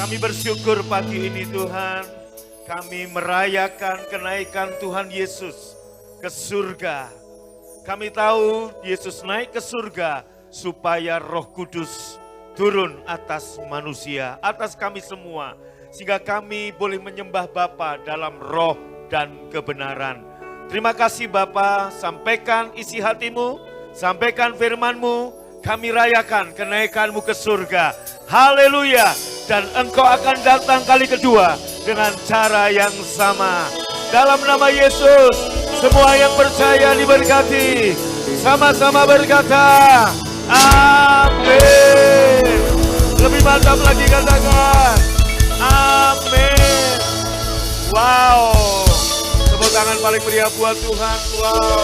Kami bersyukur pagi ini Tuhan, kami merayakan kenaikan Tuhan Yesus ke surga. Kami tahu Yesus naik ke surga supaya Roh Kudus turun atas manusia, atas kami semua. Sehingga kami boleh menyembah Bapa dalam roh dan kebenaran. Terima kasih Bapa, sampaikan isi hatimu, sampaikan firman-Mu, kami rayakan kenaikan-Mu ke surga. Haleluya. Dan Engkau akan datang kali kedua dengan cara yang sama. Dalam nama Yesus, semua yang percaya diberkati. Sama-sama berkata, amin. Lebih mantap lagi katakan, amin. Wow. Tepuk tangan paling meriah buat Tuhan. Wow.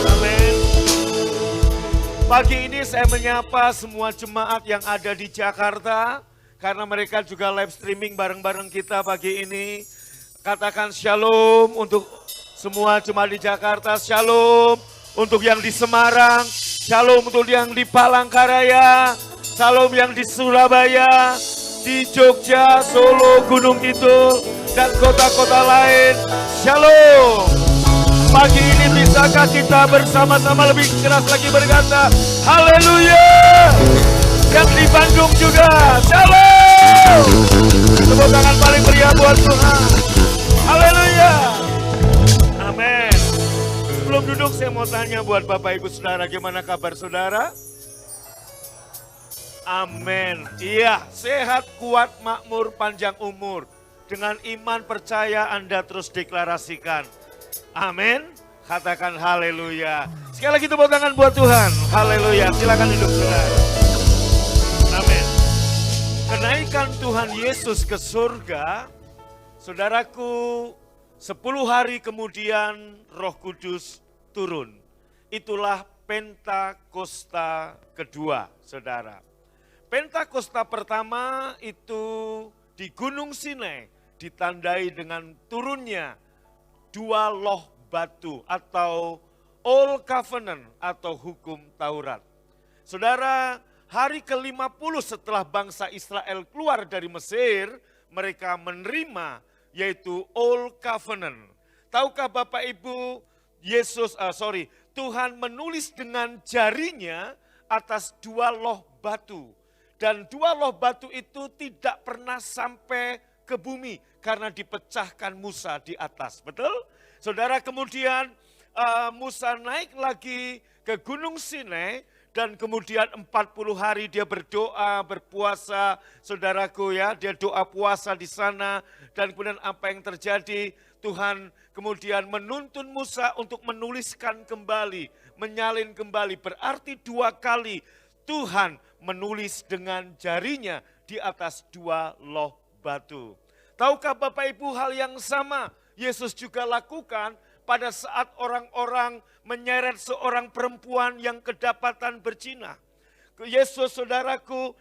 Amin. Pagi ini saya menyapa semua jemaat yang ada di Jakarta, karena mereka juga live streaming bareng-bareng kita pagi ini. Katakan shalom untuk semua jemaat di Jakarta, shalom untuk yang di Semarang, shalom untuk yang di Palangkaraya, shalom yang di Surabaya, di Jogja, Solo, Gunung Kidul, dan kota-kota lain, shalom. Pagi ini bisakah kita bersama-sama lebih keras lagi berkata, haleluya. Yang di Bandung juga, shalom. Tepuk tangan paling meriah buat Tuhan. Haleluya. Amin. Sebelum duduk saya mau tanya buat Bapak Ibu Saudara, gimana kabar saudara? Amin. Iya, sehat, kuat, makmur, panjang umur. Dengan iman percaya Anda terus deklarasikan. Amin. Katakan haleluya. Sekali lagi tepuk tangan buat Tuhan. Haleluya. Silakan duduk saudara. Amin. Kenaikan Tuhan Yesus ke surga, saudaraku, 10 hari kemudian Roh Kudus turun. Itulah Pentakosta kedua, saudara. Pentakosta pertama itu di Gunung Sinai, ditandai dengan turunnya 2 loh batu atau Old Covenant atau hukum Taurat. Saudara, hari ke-50 setelah bangsa Israel keluar dari Mesir, mereka menerima yaitu Old Covenant. Tahukah Bapak Ibu, Tuhan menulis dengan jarinya atas 2 loh batu. Dan 2 loh batu itu tidak pernah sampai ke bumi karena dipecahkan Musa di atas. Betul? Saudara, kemudian Musa naik lagi ke Gunung Sinai dan kemudian 40 hari dia berdoa, berpuasa, saudaraku ya, dia doa puasa di sana dan kemudian apa yang terjadi? Tuhan kemudian menuntun Musa untuk menuliskan kembali, menyalin kembali, berarti 2 kali Tuhan menulis dengan jarinya di atas 2 loh batu. Tahukah Bapak Ibu hal yang sama Yesus juga lakukan pada saat orang-orang menyeret seorang perempuan yang kedapatan berzina. Yesus saudaraku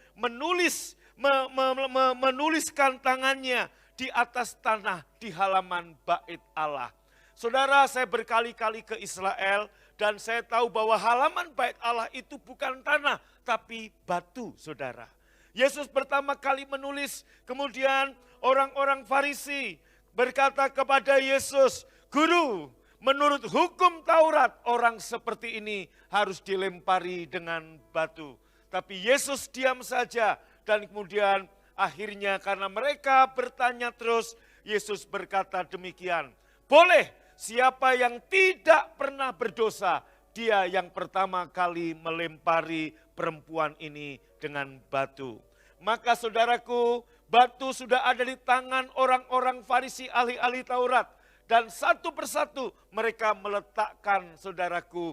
menuliskan tangannya di atas tanah di halaman bait Allah. Saudara, saya berkali-kali ke Israel dan saya tahu bahwa halaman bait Allah itu bukan tanah tapi batu, saudara. Yesus pertama kali menulis, kemudian orang-orang Farisi berkata kepada Yesus, Guru, menurut hukum Taurat orang seperti ini harus dilempari dengan batu. Tapi Yesus diam saja dan kemudian akhirnya karena mereka bertanya terus, Yesus berkata demikian, boleh siapa yang tidak pernah berdosa, dia yang pertama kali melempari perempuan ini dengan batu. Maka saudaraku, batu sudah ada di tangan orang-orang Farisi ahli-ahli Taurat. Dan satu persatu mereka meletakkan saudaraku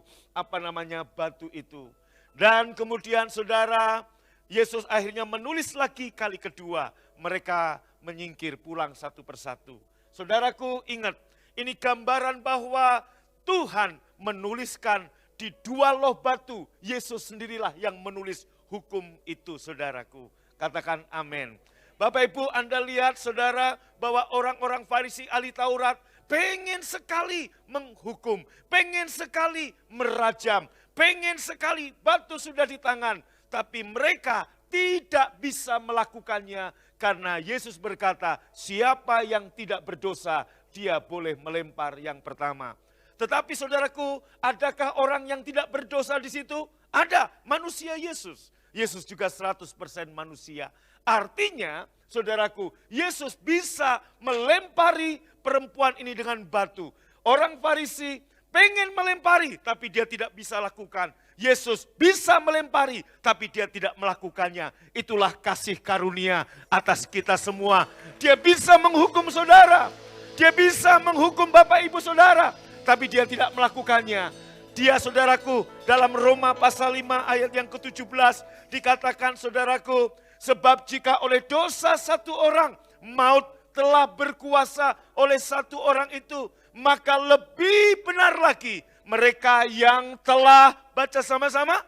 batu itu. Dan kemudian saudara, Yesus akhirnya menulis lagi kali kedua. Mereka menyingkir pulang satu persatu. Saudaraku ingat, ini gambaran bahwa Tuhan menuliskan di 2 loh batu. Yesus sendirilah yang menulis hukum itu saudaraku. Katakan amin. Bapak Ibu, Anda lihat saudara bahwa orang-orang Farisi ahli Taurat pengen sekali menghukum, pengen sekali merajam, pengen sekali batu sudah di tangan. Tapi mereka tidak bisa melakukannya karena Yesus berkata, siapa yang tidak berdosa, dia boleh melempar yang pertama. Tetapi saudaraku, adakah orang yang tidak berdosa di situ? Ada, manusia Yesus. Yesus juga 100% manusia. Artinya, saudaraku, Yesus bisa melempari perempuan ini dengan batu. Orang Farisi pengen melempari, tapi dia tidak bisa lakukan. Yesus bisa melempari, tapi dia tidak melakukannya. Itulah kasih karunia atas kita semua. Dia bisa menghukum saudara. Dia bisa menghukum bapak ibu saudara, tapi dia tidak melakukannya. Dia, saudaraku, dalam Roma pasal 5 ayat yang ke-17 dikatakan, saudaraku, sebab jika oleh dosa satu orang maut telah berkuasa oleh satu orang itu, maka lebih benar lagi mereka yang telah, baca sama-sama,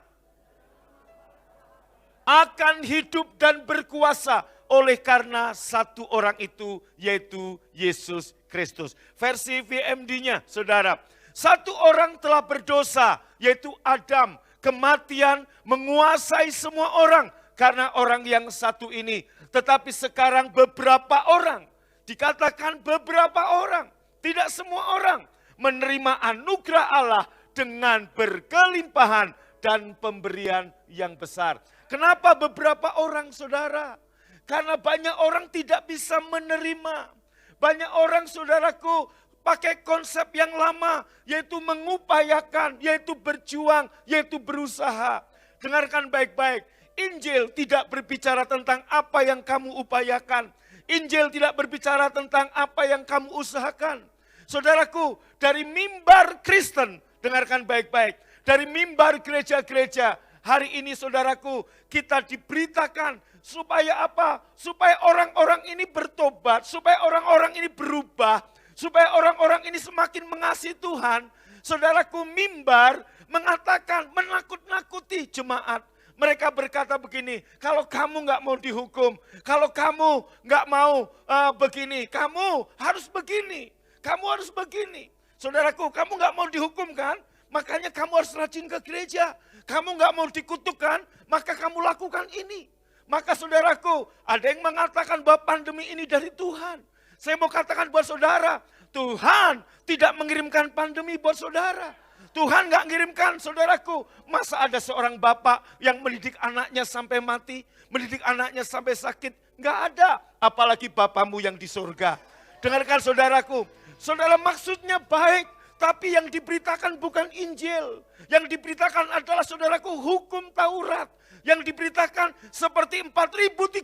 akan hidup dan berkuasa oleh karena satu orang itu, yaitu Yesus Kristus. Versi VMD-nya, saudara, satu orang telah berdosa, yaitu Adam. Kematian menguasai semua orang karena orang yang satu ini. Tetapi sekarang beberapa orang, dikatakan beberapa orang, tidak semua orang, menerima anugerah Allah dengan berkelimpahan dan pemberian yang besar. Kenapa beberapa orang, saudara? Karena banyak orang tidak bisa menerima. Banyak orang, saudaraku, pakai konsep yang lama, yaitu mengupayakan, yaitu berjuang, yaitu berusaha. Dengarkan baik-baik, Injil tidak berbicara tentang apa yang kamu upayakan. Injil tidak berbicara tentang apa yang kamu usahakan. Saudaraku, dari mimbar Kristen, dengarkan baik-baik, dari mimbar gereja-gereja, hari ini saudaraku, kita diberitakan supaya apa? Supaya orang-orang ini bertobat, supaya orang-orang ini berubah, supaya orang-orang ini semakin mengasihi Tuhan. Saudaraku, mimbar mengatakan, menakut-nakuti jemaat. Mereka berkata begini, kalau kamu nggak mau dihukum, kalau kamu nggak mau begini, kamu harus begini. Kamu harus begini. Saudaraku, kamu nggak mau dihukum kan? Makanya kamu harus rajin ke gereja. Kamu nggak mau dikutukkan, maka kamu lakukan ini. Maka saudaraku, ada yang mengatakan bahwa pandemi ini dari Tuhan. Saya mau katakan buat saudara, Tuhan tidak mengirimkan pandemi buat saudara. Tuhan nggak ngirimkan, saudaraku. Masa ada seorang bapak yang mendidik anaknya sampai mati, mendidik anaknya sampai sakit? Nggak ada. Apalagi bapamu yang di surga. Dengarkan saudaraku, saudara, maksudnya baik, tapi yang diberitakan bukan Injil. Yang diberitakan adalah, saudaraku, hukum Taurat. Yang diberitakan seperti 4.300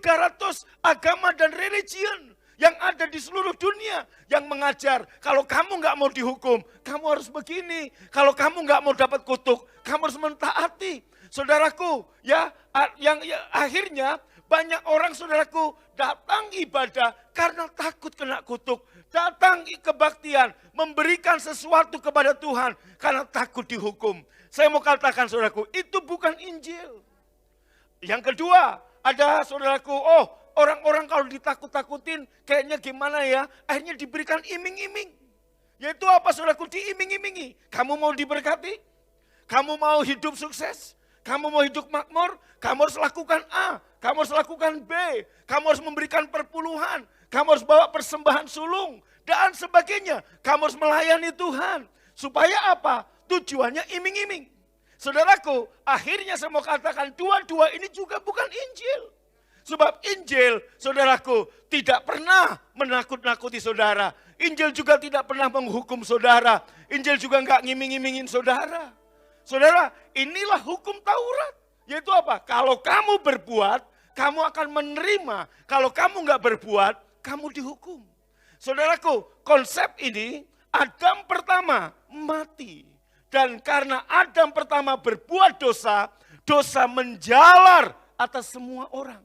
agama dan religion yang ada di seluruh dunia. Yang mengajar, kalau kamu nggak mau dihukum, kamu harus begini. Kalau kamu nggak mau dapat kutuk, kamu harus mentaati. Saudaraku, akhirnya banyak orang, saudaraku, datang ibadah karena takut kena kutuk. Datang kebaktian, memberikan sesuatu kepada Tuhan karena takut dihukum. Saya mau katakan, saudaraku, itu bukan Injil. Yang kedua, ada, saudaraku, orang-orang kalau ditakut-takutin kayaknya gimana ya, akhirnya diberikan iming-iming. Yaitu apa, saudaraku? Diiming-imingi. Kamu mau diberkati? Kamu mau hidup sukses? Kamu mau hidup makmur? Kamu harus lakukan A, kamu harus lakukan B, kamu harus memberikan perpuluhan, kamu harus bawa persembahan sulung, dan sebagainya. Kamu harus melayani Tuhan. Supaya apa? Tujuannya iming-iming. Saudaraku, akhirnya saya mau katakan dua-dua ini juga bukan Injil. Sebab Injil, saudaraku, tidak pernah menakut-nakuti saudara. Injil juga tidak pernah menghukum saudara. Injil juga enggak ngiming-ngimingin saudara. Saudara, inilah hukum Taurat. Yaitu apa? Kalau kamu berbuat, kamu akan menerima. Kalau kamu enggak berbuat, kamu dihukum. Saudaraku, konsep ini, Adam pertama mati. Dan karena Adam pertama berbuat dosa, dosa menjalar atas semua orang.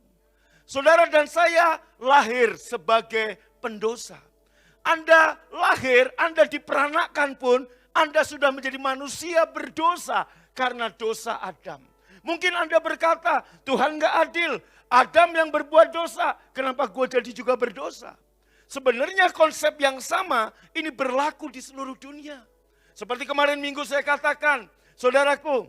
Saudara dan saya lahir sebagai pendosa. Anda lahir, Anda diperanakkan pun, Anda sudah menjadi manusia berdosa karena dosa Adam. Mungkin Anda berkata, Tuhan gak adil, Adam yang berbuat dosa, kenapa gue jadi juga berdosa? Sebenarnya konsep yang sama ini berlaku di seluruh dunia. Seperti kemarin minggu saya katakan, saudaraku,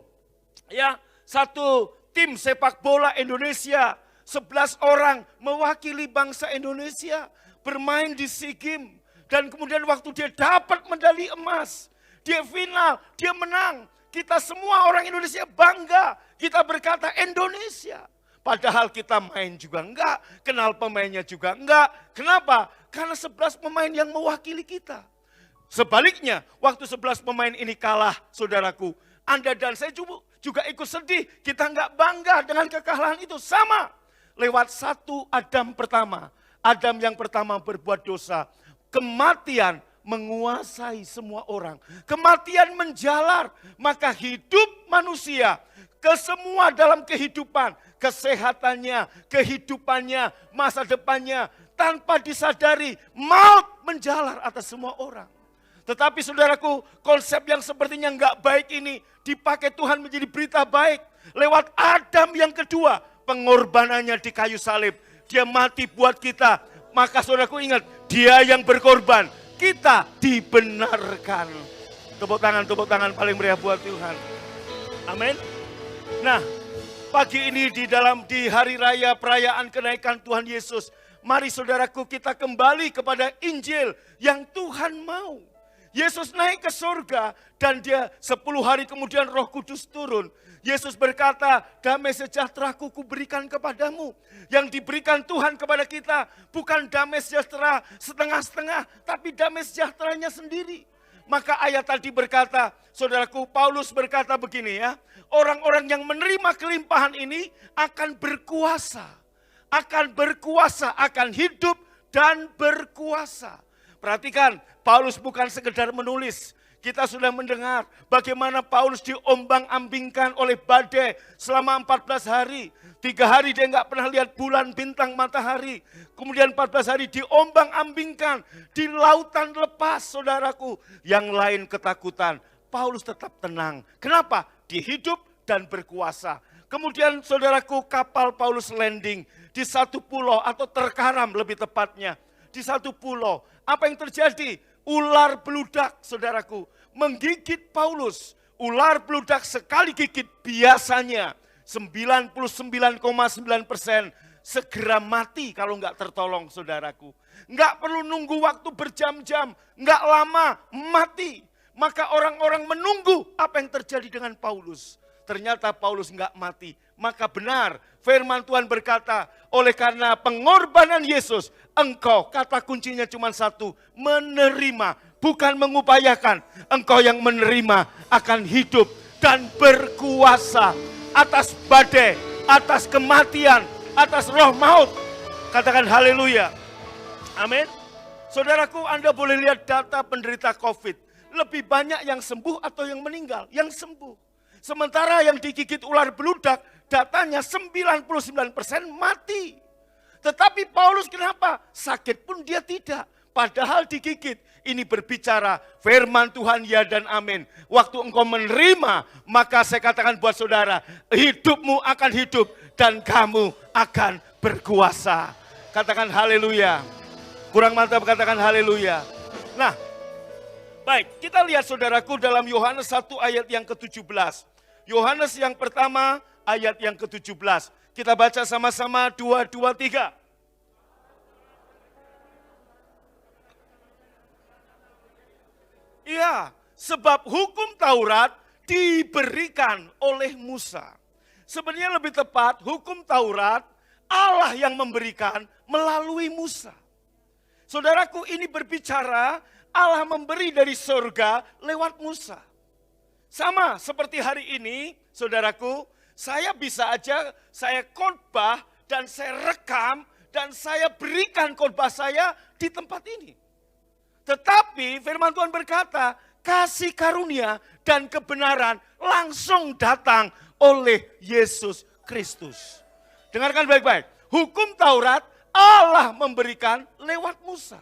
ya, satu tim sepak bola Indonesia, 11 orang mewakili bangsa Indonesia bermain di SEA Games. Dan kemudian waktu dia dapat medali emas, dia final, dia menang. Kita semua orang Indonesia bangga, kita berkata Indonesia. Padahal kita main juga enggak, kenal pemainnya juga enggak. Kenapa? Karena 11 pemain yang mewakili kita. Sebaliknya, waktu 11 pemain ini kalah, saudaraku, Anda dan saya juga ikut sedih. Kita enggak bangga dengan kekalahan itu. Sama, lewat satu Adam pertama. Adam yang pertama berbuat dosa. Kematian menguasai semua orang. Kematian menjalar, maka hidup manusia ke semua dalam kehidupan, kesehatannya, kehidupannya, masa depannya, tanpa disadari maut menjalar atas semua orang. Tetapi saudaraku, konsep yang sepertinya enggak baik ini dipakai Tuhan menjadi berita baik. Lewat Adam yang kedua, pengorbanannya di kayu salib. Dia mati buat kita. Maka saudaraku ingat, dia yang berkorban, kita dibenarkan. Tepuk tangan paling meriah buat Tuhan. Amin. Nah, pagi ini di hari raya perayaan kenaikan Tuhan Yesus, mari saudaraku kita kembali kepada Injil yang Tuhan mau. Yesus naik ke surga dan dia 10 hari kemudian Roh Kudus turun. Yesus berkata, damai sejahtera-Ku kuberikan kepadamu. Yang diberikan Tuhan kepada kita bukan damai sejahtera setengah-setengah, tapi damai sejahteranya sendiri. Maka ayat tadi berkata, saudaraku, Paulus berkata begini ya, orang-orang yang menerima kelimpahan ini akan berkuasa, akan hidup dan berkuasa. Perhatikan, Paulus bukan sekedar menulis. Kita sudah mendengar bagaimana Paulus diombang-ambingkan oleh badai selama 14 hari. 3 hari dia nggak pernah lihat bulan, bintang, matahari. Kemudian 14 hari diombang-ambingkan di lautan lepas, saudaraku. Yang lain ketakutan. Paulus tetap tenang. Kenapa? Dia hidup dan berkuasa. Kemudian saudaraku, kapal Paulus landing di satu pulau atau terkaram lebih tepatnya. Di satu pulau. Apa yang terjadi? Ular beludak, saudaraku, menggigit Paulus. Ular beludak sekali gigit biasanya 99,9% segera mati kalau nggak tertolong, saudaraku. Nggak perlu nunggu waktu berjam-jam, nggak lama mati. Maka orang-orang menunggu apa yang terjadi dengan Paulus. Ternyata Paulus nggak mati. Maka benar firman Tuhan berkata, oleh karena pengorbanan Yesus, engkau, kata kuncinya cuma satu, menerima, bukan mengupayakan. Engkau yang menerima akan hidup dan berkuasa atas badai, atas kematian, atas roh maut. Katakan haleluya. Amin. Saudaraku, Anda boleh lihat data penderita COVID. Lebih banyak yang sembuh atau yang meninggal? Yang sembuh. Sementara yang digigit ular beludak, datanya 99% mati. Tetapi Paulus kenapa? Sakit pun dia tidak. Padahal digigit. Ini berbicara firman Tuhan ya dan amin. Waktu engkau menerima, maka saya katakan buat saudara, hidupmu akan hidup dan kamu akan berkuasa. Katakan haleluya. Kurang mantap katakan haleluya. Nah, baik, kita lihat saudaraku dalam Yohanes 1 ayat yang ke-17. Yohanes yang pertama ayat yang ke-17. Kita baca sama-sama 2, 2, 3. Iya, sebab hukum Taurat diberikan oleh Musa. Sebenarnya lebih tepat, hukum Taurat Allah yang memberikan melalui Musa. Saudaraku, ini berbicara Allah memberi dari surga lewat Musa. Sama seperti hari ini, saudaraku, saya bisa aja, saya khotbah dan saya rekam dan saya berikan khotbah saya di tempat ini. Tetapi firman Tuhan berkata, kasih karunia dan kebenaran langsung datang oleh Yesus Kristus. Dengarkan baik-baik, hukum Taurat Allah memberikan lewat Musa.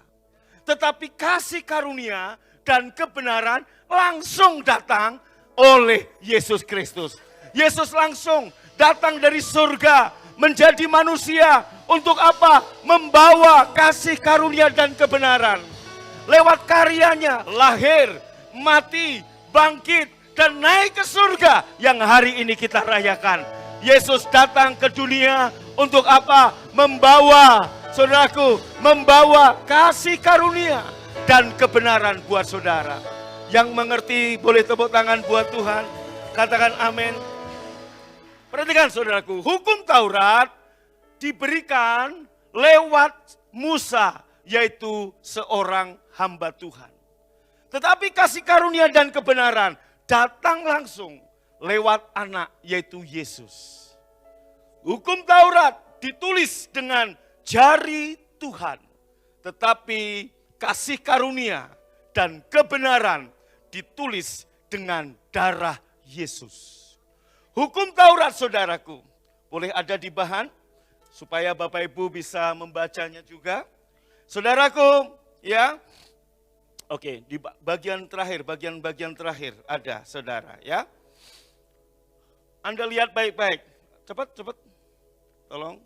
Tetapi kasih karunia dan kebenaran langsung datang oleh Yesus Kristus. Yesus langsung datang dari surga menjadi manusia. Untuk apa? Membawa kasih karunia dan kebenaran. Lewat karyanya lahir, mati, bangkit, dan naik ke surga yang hari ini kita rayakan. Yesus datang ke dunia untuk apa? Membawa, saudaraku, membawa kasih karunia dan kebenaran buat saudara. Yang mengerti boleh tepuk tangan buat Tuhan. Katakan amin. Perhatikan saudaraku, hukum Taurat diberikan lewat Musa, yaitu seorang hamba Tuhan. Tetapi kasih karunia dan kebenaran datang langsung lewat anak, yaitu Yesus. Hukum Taurat ditulis dengan jari Tuhan, tetapi kasih karunia dan kebenaran ditulis dengan darah Yesus. Hukum Taurat, saudaraku, boleh ada di bahan supaya Bapak Ibu bisa membacanya juga. Saudaraku, ya. Oke, di bagian terakhir, bagian terakhir ada, saudara, ya. Anda lihat baik-baik. Cepat. Tolong.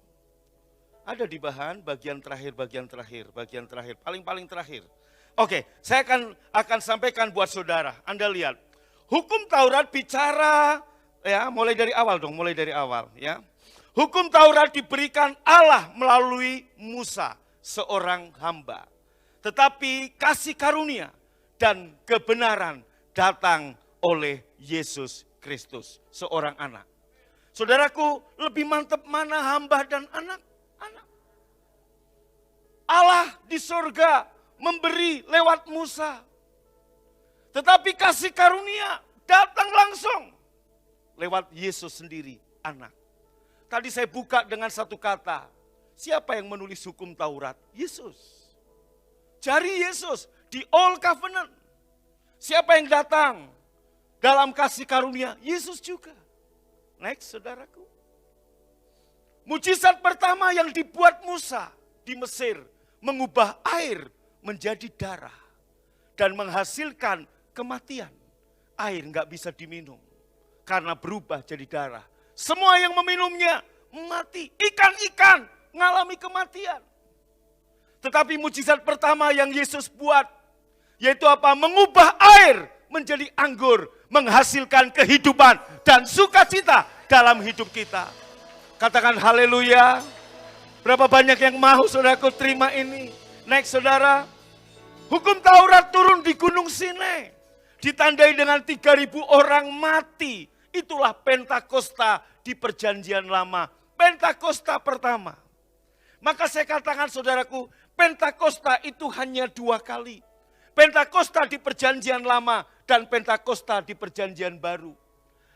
Ada di bahan bagian terakhir, paling terakhir. Oke, saya akan sampaikan buat saudara. Anda lihat. Hukum Taurat bicara, ya, mulai dari awal, ya. Hukum Taurat diberikan Allah melalui Musa, seorang hamba. Tetapi kasih karunia dan kebenaran datang oleh Yesus Kristus, seorang anak. Saudaraku, lebih mantap mana hamba dan anak? Allah di sorga memberi lewat Musa. Tetapi kasih karunia datang langsung lewat Yesus sendiri, anak. Tadi saya buka dengan satu kata. Siapa yang menulis hukum Taurat? Yesus. Jari Yesus di Old Covenant. Siapa yang datang dalam kasih karunia? Yesus juga. Next, saudaraku. Mujizat pertama yang dibuat Musa di Mesir, mengubah air menjadi darah dan menghasilkan kematian. Air nggak bisa diminum karena berubah jadi darah. Semua yang meminumnya mati. Ikan-ikan mengalami kematian. Tetapi mujizat pertama yang Yesus buat, yaitu apa? Mengubah air menjadi anggur, menghasilkan kehidupan dan sukacita dalam hidup kita. Katakan haleluya. Berapa banyak yang mau saudaraku terima ini? Next, saudara. Hukum Taurat turun di Gunung Sinai. Ditandai dengan 3.000 orang mati. Itulah Pentakosta di perjanjian lama. Pentakosta pertama. Maka saya katakan saudaraku, Pentakosta itu hanya 2 kali. Pentakosta di perjanjian lama dan Pentakosta di perjanjian baru.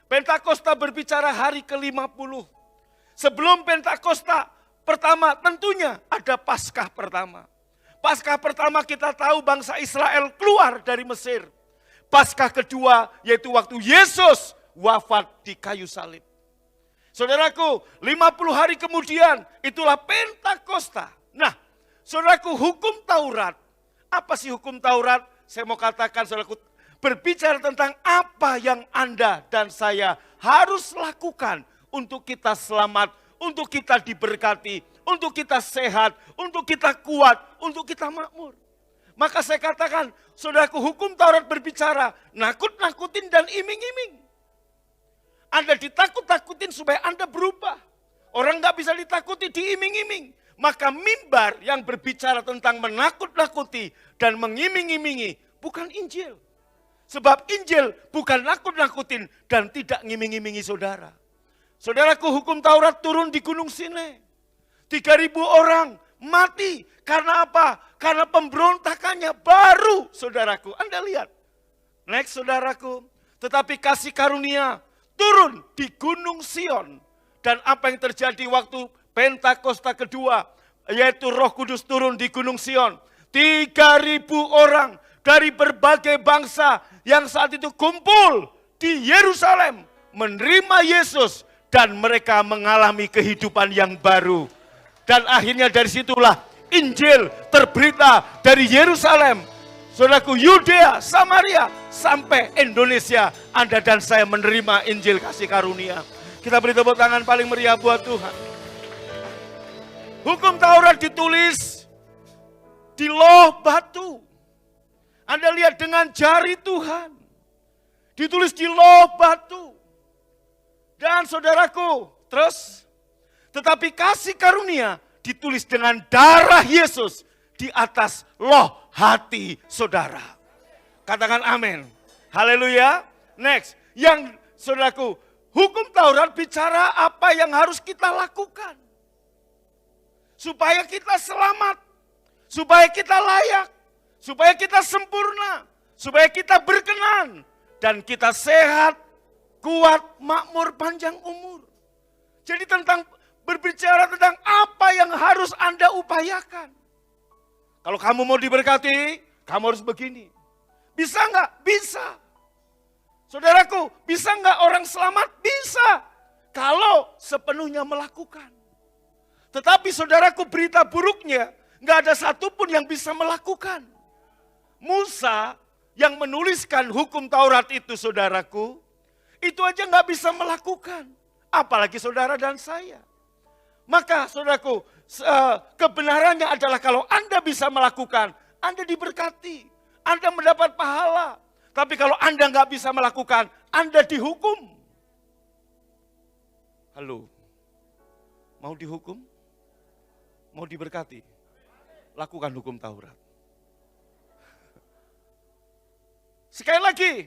Pentakosta berbicara hari ke-50. Sebelum Pentakosta pertama tentunya ada Paskah pertama. Paskah pertama kita tahu bangsa Israel keluar dari Mesir. Paskah kedua yaitu waktu Yesus wafat di kayu salib. Saudaraku, 50 hari kemudian itulah Pentakosta. Nah, saudaraku, hukum Taurat. Apa sih hukum Taurat? Saya mau katakan saudaraku, berbicara tentang apa yang Anda dan saya harus lakukan untuk kita selamat, untuk kita diberkati, untuk kita sehat, untuk kita kuat, untuk kita makmur. Maka saya katakan, saudaraku, hukum Taurat berbicara nakut-nakutin dan iming-iming. Anda ditakut-takutin supaya Anda berubah. Orang nggak bisa ditakuti, diiming-iming. Maka mimbar yang berbicara tentang menakut-nakuti dan mengiming-imingi bukan Injil. Sebab Injil bukan nakut-nakutin dan tidak ngiming-imingi saudara. Saudaraku, hukum Taurat turun di Gunung Sinai. 3.000 orang mati. Karena apa? Karena pemberontakannya baru, saudaraku. Anda lihat. Next, saudaraku. Tetapi kasih karunia turun di Gunung Sion. Dan apa yang terjadi waktu Pentakosta kedua, yaitu Roh Kudus turun di Gunung Sion. 3.000 orang dari berbagai bangsa yang saat itu kumpul di Yerusalem menerima Yesus dan mereka mengalami kehidupan yang baru. Dan akhirnya dari situlah Injil terberita dari Yerusalem, saudaraku, Yudea, Samaria, sampai Indonesia. Anda dan saya menerima Injil kasih karunia. Kita beri tepuk tangan paling meriah buat Tuhan. Hukum Taurat ditulis di loh batu. Anda lihat dengan jari Tuhan. Ditulis di loh batu. Dan saudaraku, Terus, tetapi kasih karunia ditulis dengan darah Yesus di atas loh hati saudara. Katakan amin. Haleluya. Next, yang saudaraku, hukum Taurat bicara apa yang harus kita lakukan. Supaya kita selamat, supaya kita layak, supaya kita sempurna, supaya kita berkenan, dan kita sehat, kuat, makmur, panjang umur. Jadi berbicara tentang apa yang harus Anda upayakan. Kalau kamu mau diberkati, kamu harus begini. Bisa enggak? Bisa. Saudaraku, bisa enggak orang selamat? Bisa. Kalau sepenuhnya melakukan. Tetapi saudaraku, berita buruknya, enggak ada satupun yang bisa melakukan. Musa yang menuliskan hukum Taurat itu, saudaraku, itu aja enggak bisa melakukan. Apalagi saudara dan saya. Maka saudaraku, kebenarannya adalah kalau Anda bisa melakukan, Anda diberkati, Anda mendapat pahala. Tapi kalau Anda nggak bisa melakukan, Anda dihukum. Halo, mau dihukum? Mau diberkati? Lakukan hukum Taurat. Sekali lagi,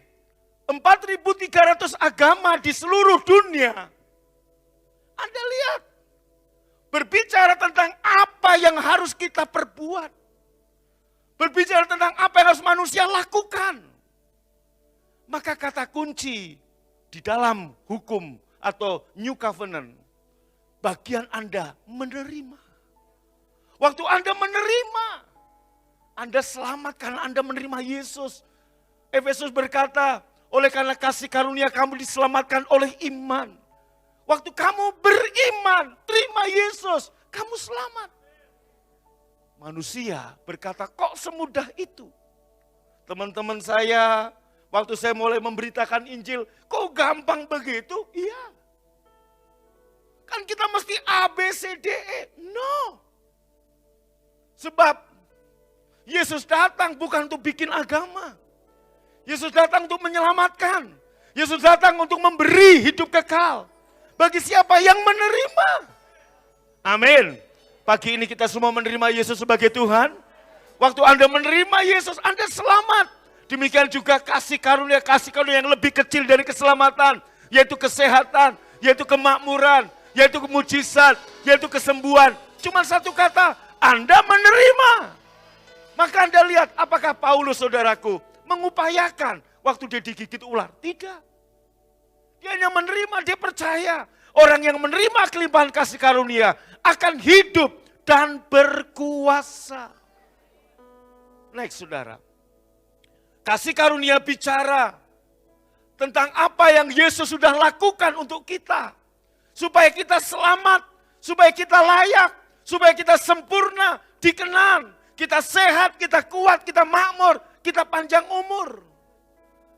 4.300 agama di seluruh dunia. Anda lihat, berbicara tentang apa yang harus kita perbuat. Berbicara tentang apa yang harus manusia lakukan. Maka kata kunci di dalam hukum atau New Covenant, bagian Anda menerima. Waktu Anda menerima, Anda selamat karena Anda menerima Yesus. Efesus berkata, oleh karena kasih karunia kamu diselamatkan oleh iman. Waktu kamu beriman, terima Yesus, kamu selamat. Manusia berkata, kok semudah itu? Teman-teman saya, waktu saya mulai memberitakan Injil, kok gampang begitu? Iya. Kan kita mesti A, B, C, D, E. No. Sebab Yesus datang bukan untuk bikin agama. Yesus datang untuk menyelamatkan. Yesus datang untuk memberi hidup kekal. Bagi siapa yang menerima. Amin. Pagi ini kita semua menerima Yesus sebagai Tuhan. Waktu Anda menerima Yesus, Anda selamat. Demikian juga kasih karunia yang lebih kecil dari keselamatan. Yaitu kesehatan, yaitu kemakmuran, yaitu mujizat, yaitu kesembuhan. Cuma satu kata, Anda menerima. Maka Anda lihat apakah Paulus saudaraku mengupayakan waktu dia digigit ular? Tidak. Dia hanya menerima, dia percaya. Orang yang menerima kelimpahan kasih karunia akan hidup dan berkuasa. Next saudara. Kasih karunia bicara tentang apa yang Yesus sudah lakukan untuk kita. Supaya kita selamat, supaya kita layak, supaya kita sempurna, dikenan. Kita sehat, kita kuat, kita makmur, kita panjang umur.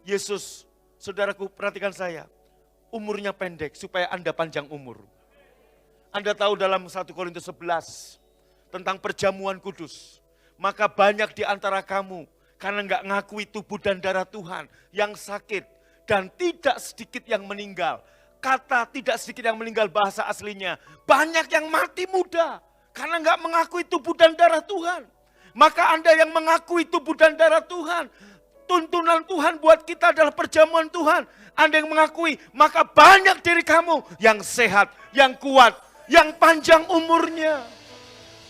Yesus, saudaraku perhatikan saya. Umurnya pendek supaya Anda panjang umur. Anda tahu dalam 1 Korintus 11 tentang perjamuan kudus. Maka banyak di antara kamu karena enggak ngakui tubuh dan darah Tuhan yang sakit dan tidak sedikit yang meninggal. Kata tidak sedikit yang meninggal bahasa aslinya. Banyak yang mati muda karena enggak mengakui tubuh dan darah Tuhan. Maka Anda yang mengakui tubuh dan darah Tuhan, tuntunan Tuhan buat kita adalah perjamuan Tuhan. Anda yang mengakui, maka banyak diri kamu yang sehat, yang kuat, yang panjang umurnya.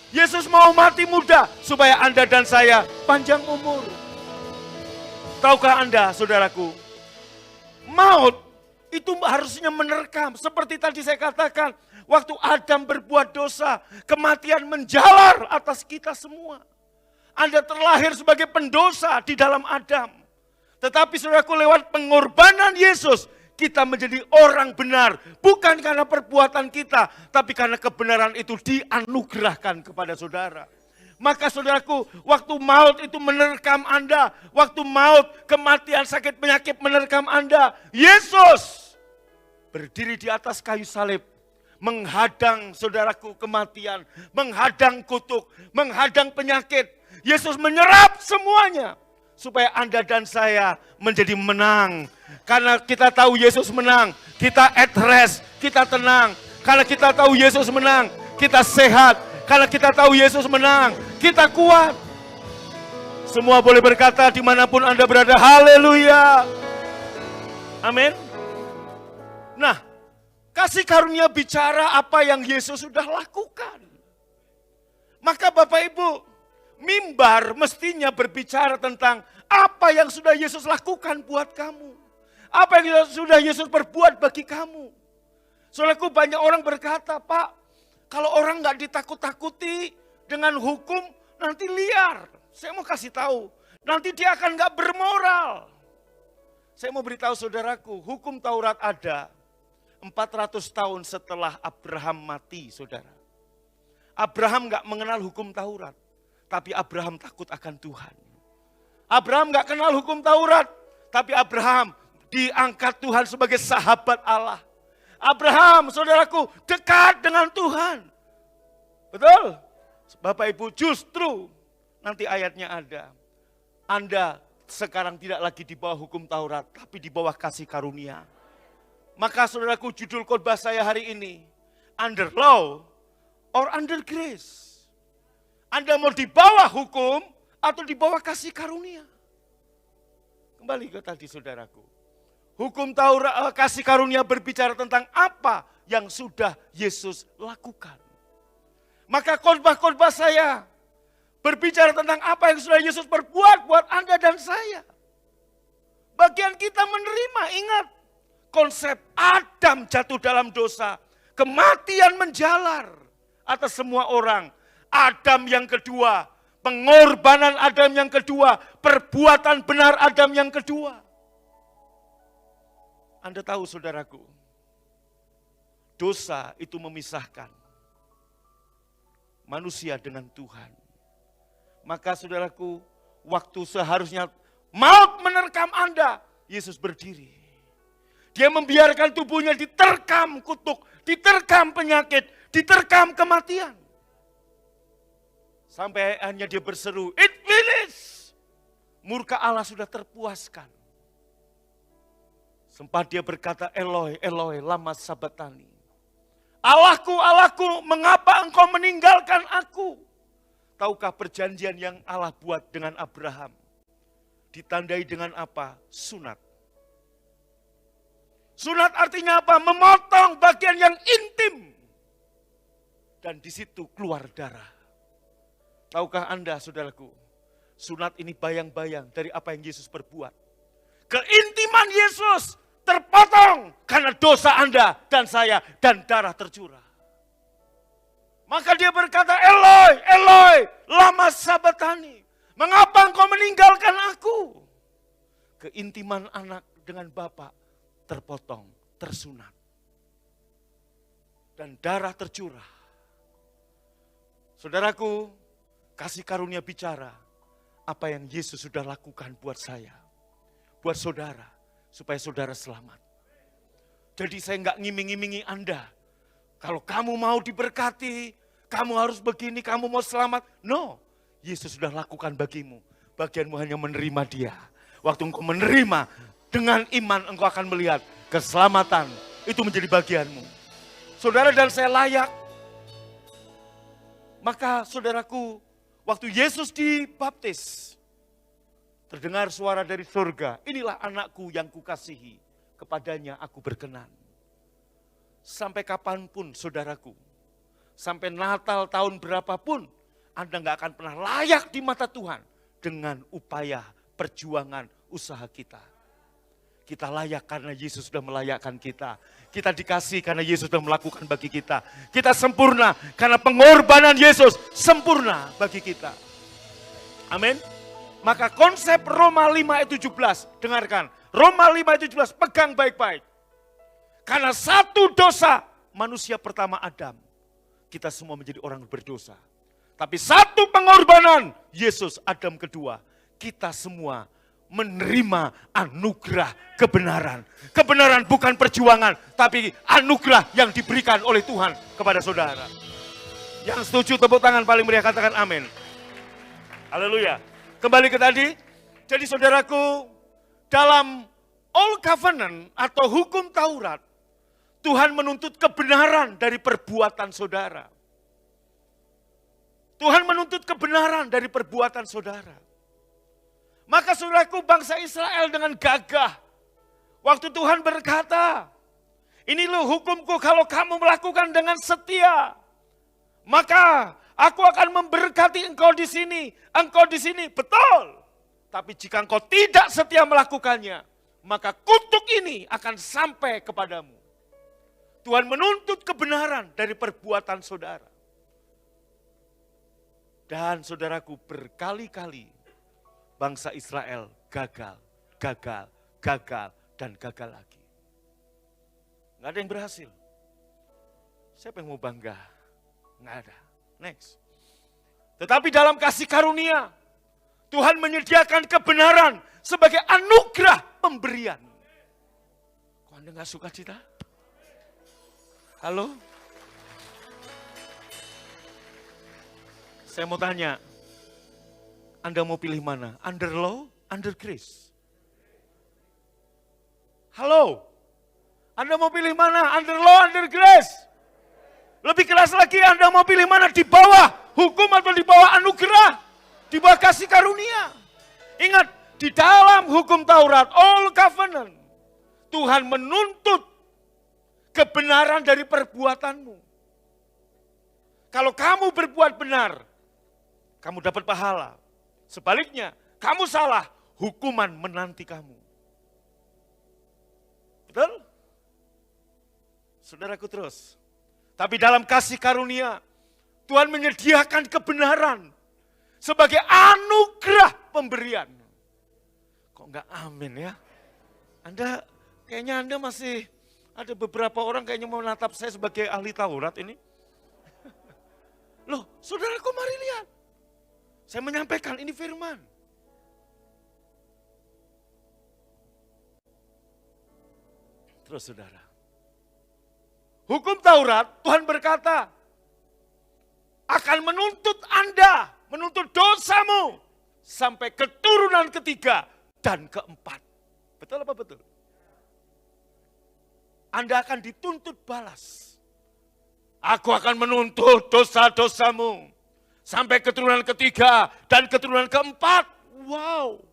Yesus mau mati muda supaya Anda dan saya panjang umur. Tahukah Anda, saudaraku, maut itu harusnya menerkam. Seperti tadi saya katakan, waktu Adam berbuat dosa, kematian menjalar atas kita semua. Anda terlahir sebagai pendosa di dalam Adam. Tetapi saudaraku, lewat pengorbanan Yesus, kita menjadi orang benar. Bukan karena perbuatan kita, tapi karena kebenaran itu dianugerahkan kepada saudara. Maka saudaraku, waktu maut itu menerkam Anda, waktu maut, kematian, sakit, penyakit menerkam Anda, Yesus berdiri di atas kayu salib, menghadang saudaraku kematian, menghadang kutuk, menghadang penyakit. Yesus menyerap semuanya. Supaya Anda dan saya menjadi menang. Karena kita tahu Yesus menang. Kita at rest, kita tenang. Karena kita tahu Yesus menang, kita sehat. Karena kita tahu Yesus menang, kita kuat. Semua boleh berkata dimanapun Anda berada, haleluya. Amin. Nah, kasih karunia bicara apa yang Yesus sudah lakukan. Maka Bapak Ibu, mimbar mestinya berbicara tentang apa yang sudah Yesus lakukan buat kamu. Apa yang sudah Yesus perbuat bagi kamu. Saudaraku, banyak orang berkata, Pak, kalau orang gak ditakut-takuti dengan hukum, nanti liar. Saya mau kasih tahu, nanti dia akan gak bermoral. Saya mau beritahu saudaraku, hukum Taurat ada 400 tahun setelah Abraham mati, saudara. Abraham gak mengenal hukum Taurat, tapi Abraham takut akan Tuhan. Abraham gak kenal hukum Taurat, tapi Abraham diangkat Tuhan sebagai sahabat Allah. Abraham, saudaraku, dekat dengan Tuhan. Betul? Bapak Ibu, justru nanti ayatnya ada. Anda sekarang tidak lagi di bawah hukum Taurat, tapi di bawah kasih karunia. Maka saudaraku, judul khotbah saya hari ini, under law or under grace. Anda mau di bawah hukum atau di bawah kasih karunia? Kembali ke tadi saudaraku. Hukum Taurat, kasih karunia berbicara tentang apa yang sudah Yesus lakukan. Maka khotbah-khotbah saya berbicara tentang apa yang sudah Yesus perbuat buat Anda dan saya. Bagian kita menerima, ingat konsep Adam jatuh dalam dosa, kematian menjalar atas semua orang. Adam yang kedua, pengorbanan Adam yang kedua, perbuatan benar Adam yang kedua. Anda tahu saudaraku, dosa itu memisahkan manusia dengan Tuhan. Maka saudaraku, waktu seharusnya maut menerkam Anda, Yesus berdiri. Dia membiarkan tubuhnya diterkam kutuk, diterkam penyakit, diterkam kematian. Sampai hanya dia berseru, it finished. Murka Allah sudah terpuaskan. Sempat dia berkata, Eloi, Eloi, lama sabatani. Allahku, Allahku, mengapa engkau meninggalkan aku? Tahukah perjanjian yang Allah buat dengan Abraham? Ditandai dengan apa? Sunat. Sunat artinya apa? Memotong bagian yang intim. Dan di situ keluar darah. Tahukah Anda, saudaraku, sunat ini bayang-bayang dari apa yang Yesus perbuat. Keintiman Yesus terpotong karena dosa Anda dan saya dan darah tercurah. Maka dia berkata, Eloi, Eloi, lama sabatani. Mengapa engkau meninggalkan aku? Keintiman anak dengan Bapa terpotong, tersunat. Dan darah tercurah. Saudaraku, kasih karunia bicara apa yang Yesus sudah lakukan buat saya, buat saudara, supaya saudara selamat. Jadi saya enggak ngiming-ngimingi Anda. Kalau kamu mau diberkati, kamu harus begini, kamu mau selamat. No, Yesus sudah lakukan bagimu. Bagianmu hanya menerima Dia. Waktu engkau menerima, dengan iman engkau akan melihat keselamatan. Itu menjadi bagianmu. Saudara dan saya layak. Maka saudaraku, waktu Yesus dibaptis, terdengar suara dari surga, inilah anakku yang kukasihi, kepadanya aku berkenan. Sampai kapanpun saudaraku, sampai Natal tahun berapapun, Anda gak akan pernah layak di mata Tuhan dengan upaya, perjuangan, usaha kita. Kita layak karena Yesus sudah melayakkan kita. Kita dikasih karena Yesus sudah melakukan bagi kita. Kita sempurna karena pengorbanan Yesus sempurna bagi kita. Amin. Maka konsep Roma 5 ayat 17, dengarkan. Roma 5 ayat 17, pegang baik-baik. Karena satu dosa manusia pertama Adam, kita semua menjadi orang berdosa. Tapi satu pengorbanan Yesus Adam kedua, kita semua menerima anugerah kebenaran. Kebenaran bukan perjuangan, tapi anugerah yang diberikan oleh Tuhan kepada saudara. Yang setuju tepuk tangan paling meriah, katakan amin. Haleluya. Kembali ke tadi, jadi saudaraku, dalam Old Covenant atau hukum Taurat, Tuhan menuntut kebenaran dari perbuatan saudara. Tuhan menuntut kebenaran dari perbuatan saudara. Maka saudaraku, bangsa Israel dengan gagah. Waktu Tuhan berkata, ini loh hukumku kalau kamu melakukan dengan setia. Maka aku akan memberkati engkau di sini, engkau di sini. Betul. Tapi jika engkau tidak setia melakukannya, maka kutuk ini akan sampai kepadamu. Tuhan menuntut kebenaran dari perbuatan saudara. Dan saudaraku, berkali-kali bangsa Israel gagal, dan gagal lagi. Nggak ada yang berhasil. Siapa yang mau bangga? Nggak ada. Next. Tetapi dalam kasih karunia, Tuhan menyediakan kebenaran sebagai anugerah pemberian. Kok Anda nggak suka cita? Halo? Saya mau tanya, Anda mau pilih mana? Under law, under grace? Halo? Anda mau pilih mana? Under law, under grace? Lebih keras lagi, Anda mau pilih mana? Di bawah hukum atau di bawah anugerah? Di bawah kasih karunia? Ingat, di dalam hukum Taurat, Old Covenant, Tuhan menuntut kebenaran dari perbuatanmu. Kalau kamu berbuat benar, kamu dapat pahala. Sebaliknya, kamu salah, hukuman menanti kamu. Betul? Saudaraku terus. Tapi dalam kasih karunia, Tuhan menyediakan kebenaran sebagai anugerah pemberian. Kok enggak amin ya? Kayaknya Anda masih, ada beberapa orang kayaknya mau menatap saya sebagai ahli Taurat ini. Loh, saudaraku mari lihat. Saya menyampaikan ini firman. Terus saudara. Hukum Taurat, Tuhan berkata, akan menuntut Anda, menuntut dosamu, sampai keturunan ketiga dan keempat. Betul apa betul? Anda akan dituntut balas. Aku akan menuntut dosa-dosamu sampai keturunan ketiga dan keturunan keempat. Wow.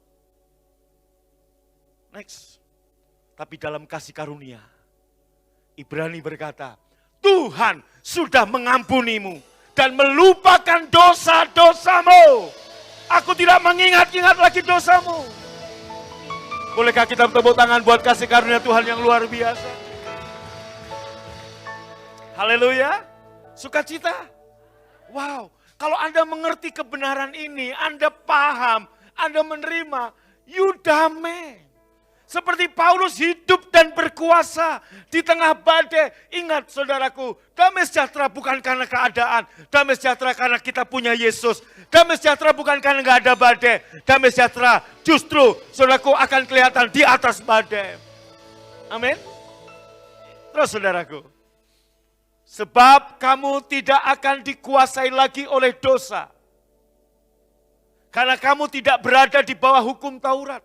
Next. Tapi dalam kasih karunia, Ibrani berkata, Tuhan sudah mengampunimu dan melupakan dosa-dosamu. Aku tidak mengingat-ingat lagi dosamu. Bolehkah kita bertepuk tangan buat kasih karunia Tuhan yang luar biasa? Haleluya, sukacita. Wow, kalau Anda mengerti kebenaran ini, Anda paham, Anda menerima, you damai. Seperti Paulus hidup dan berkuasa di tengah badai. Ingat saudaraku, damai sejahtera bukan karena keadaan. Damai sejahtera karena kita punya Yesus. Damai sejahtera bukan karena nggak ada badai. Damai sejahtera justru saudaraku akan kelihatan di atas badai. Amin. Terus saudaraku. Sebab kamu tidak akan dikuasai lagi oleh dosa. Karena kamu tidak berada di bawah hukum Taurat.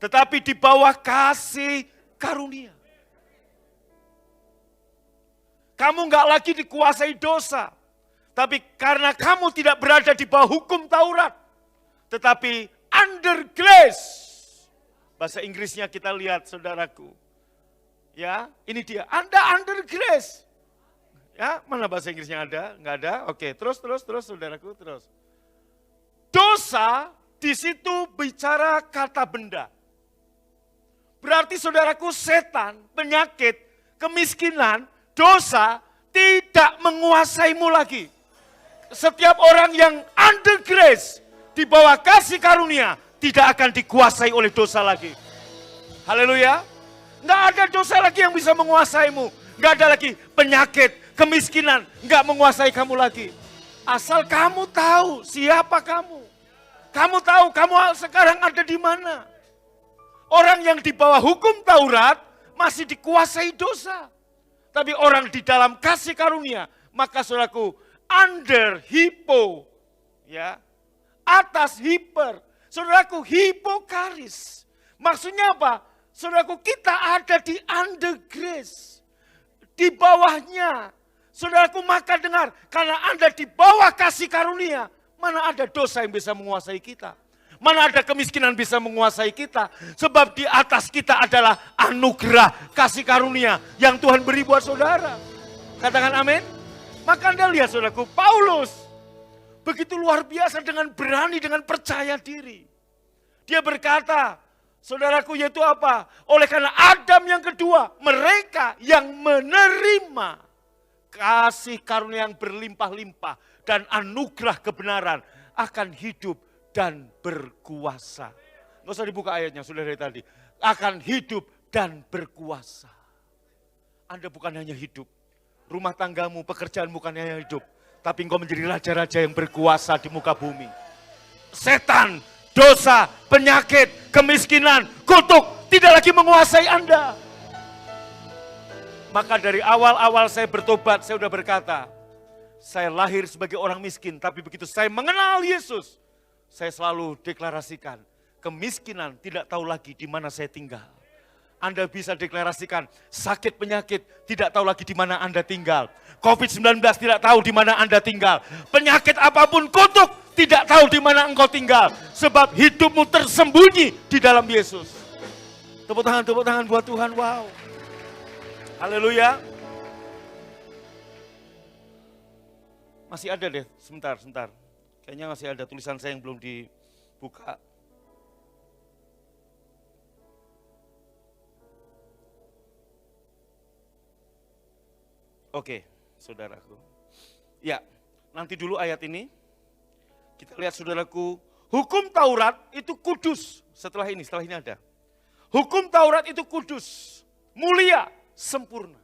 Tetapi di bawah kasih karunia. Kamu enggak lagi dikuasai dosa. Tapi karena kamu tidak berada di bawah hukum Taurat. Tetapi under grace. Bahasa Inggrisnya kita lihat saudaraku. Ya, ini dia. Anda under grace. Ya, mana bahasa Inggrisnya ada? Enggak ada? Oke, terus saudaraku, terus. Dosa di situ bicara kata benda. Berarti saudaraku setan, penyakit, kemiskinan, dosa tidak menguasaimu lagi. Setiap orang yang under grace, di bawah kasih karunia, tidak akan dikuasai oleh dosa lagi. Haleluya. Enggak ada dosa lagi yang bisa menguasaimu. Enggak ada lagi penyakit, kemiskinan enggak menguasai kamu lagi. Asal kamu tahu siapa kamu. Kamu tahu kamu sekarang ada di mana. Orang yang di bawah hukum Taurat masih dikuasai dosa. Tapi orang di dalam kasih karunia, maka saudaraku under hipo, ya, atas hiper. Saudaraku hipokaris. Maksudnya apa? Saudaraku kita ada di under grace. di bawahnya. Saudaraku, maka dengar, karena Anda di bawah kasih karunia, mana ada dosa yang bisa menguasai kita. Mana ada kemiskinan bisa menguasai kita. Sebab di atas kita adalah anugerah kasih karunia yang Tuhan beri buat saudara. Katakan amin. Maka Anda lihat saudaraku, Paulus begitu luar biasa dengan berani, dengan percaya diri. Dia berkata, saudaraku, yaitu apa? Oleh karena Adam yang kedua, mereka yang menerima kasih karunia yang berlimpah-limpah dan anugerah kebenaran akan hidup dan berkuasa. Nggak usah dibuka ayatnya, sudah dari tadi. Akan hidup dan berkuasa. Anda bukan hanya hidup. Rumah tanggamu, pekerjaan bukan hanya hidup. Tapi engkau menjadi raja-raja yang berkuasa di muka bumi. Setan, dosa, penyakit, kemiskinan, kutuk tidak lagi menguasai Anda. Maka dari awal-awal saya bertobat, saya sudah berkata, saya lahir sebagai orang miskin, tapi begitu saya mengenal Yesus, saya selalu deklarasikan, kemiskinan tidak tahu lagi di mana saya tinggal. Anda bisa deklarasikan, sakit penyakit tidak tahu lagi di mana Anda tinggal. COVID-19 tidak tahu di mana Anda tinggal. Penyakit apapun, kutuk tidak tahu di mana engkau tinggal. Sebab hidupmu tersembunyi di dalam Yesus. Tepuk tangan buat Tuhan, wow. Haleluya. Masih ada deh, sebentar. Kayaknya masih ada tulisan saya yang belum dibuka. Oke, saudaraku. Ya, nanti dulu ayat ini. Kita lihat saudaraku, hukum Taurat itu kudus. Setelah ini ada. Hukum Taurat itu kudus, mulia, sempurna.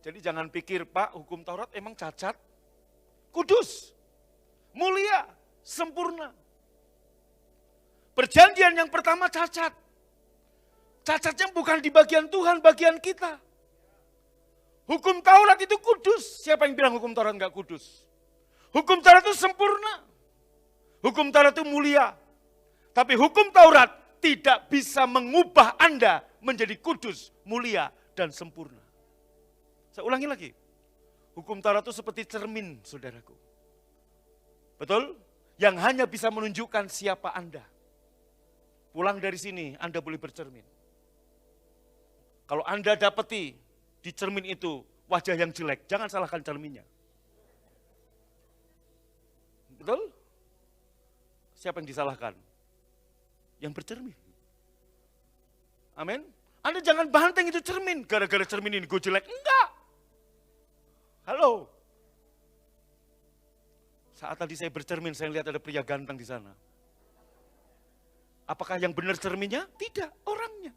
Jadi jangan pikir, Pak, hukum Taurat emang cacat. Kudus, mulia, sempurna. Perjanjian yang pertama cacat. Cacatnya bukan di bagian Tuhan, bagian kita. Hukum Taurat itu kudus. Siapa yang bilang hukum Taurat enggak kudus? Hukum Taurat itu sempurna. Hukum Taurat itu mulia. Tapi hukum Taurat tidak bisa mengubah Anda menjadi kudus, mulia, dan sempurna. Saya ulangi lagi. Hukum Taurat itu seperti cermin, saudaraku. Betul? Yang hanya bisa menunjukkan siapa Anda. Pulang dari sini, Anda boleh bercermin. Kalau Anda dapati di cermin itu wajah yang jelek, jangan salahkan cerminnya. Betul? Siapa yang disalahkan? Yang bercermin. Amin. Anda jangan banteng itu cermin, gara-gara cermin ini gue jelek. Enggak. Halo. Saat tadi saya bercermin, saya lihat ada pria ganteng di sana. Apakah yang benar cerminnya? Tidak, orangnya.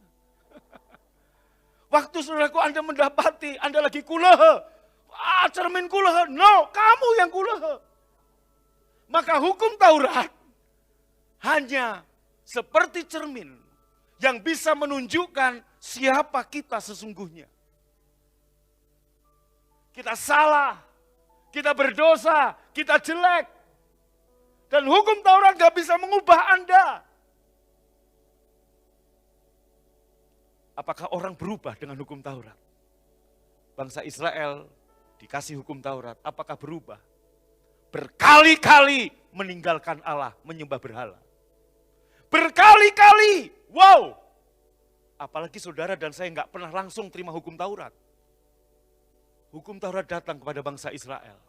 Waktu saudaraku Anda mendapati, Anda lagi kulehe. Cermin kulehe. No, kamu yang kulehe. Maka hukum Taurat hanya seperti cermin yang bisa menunjukkan siapa kita sesungguhnya. Kita salah, kita berdosa, kita jelek. Dan hukum Taurat gak bisa mengubah Anda. Apakah orang berubah dengan hukum Taurat? Bangsa Israel dikasih hukum Taurat, apakah berubah? Berkali-kali meninggalkan Allah, menyembah berhala. Berkali-kali, wow. Apalagi saudara dan saya nggak pernah langsung terima hukum Taurat. Hukum Taurat datang kepada bangsa Israel.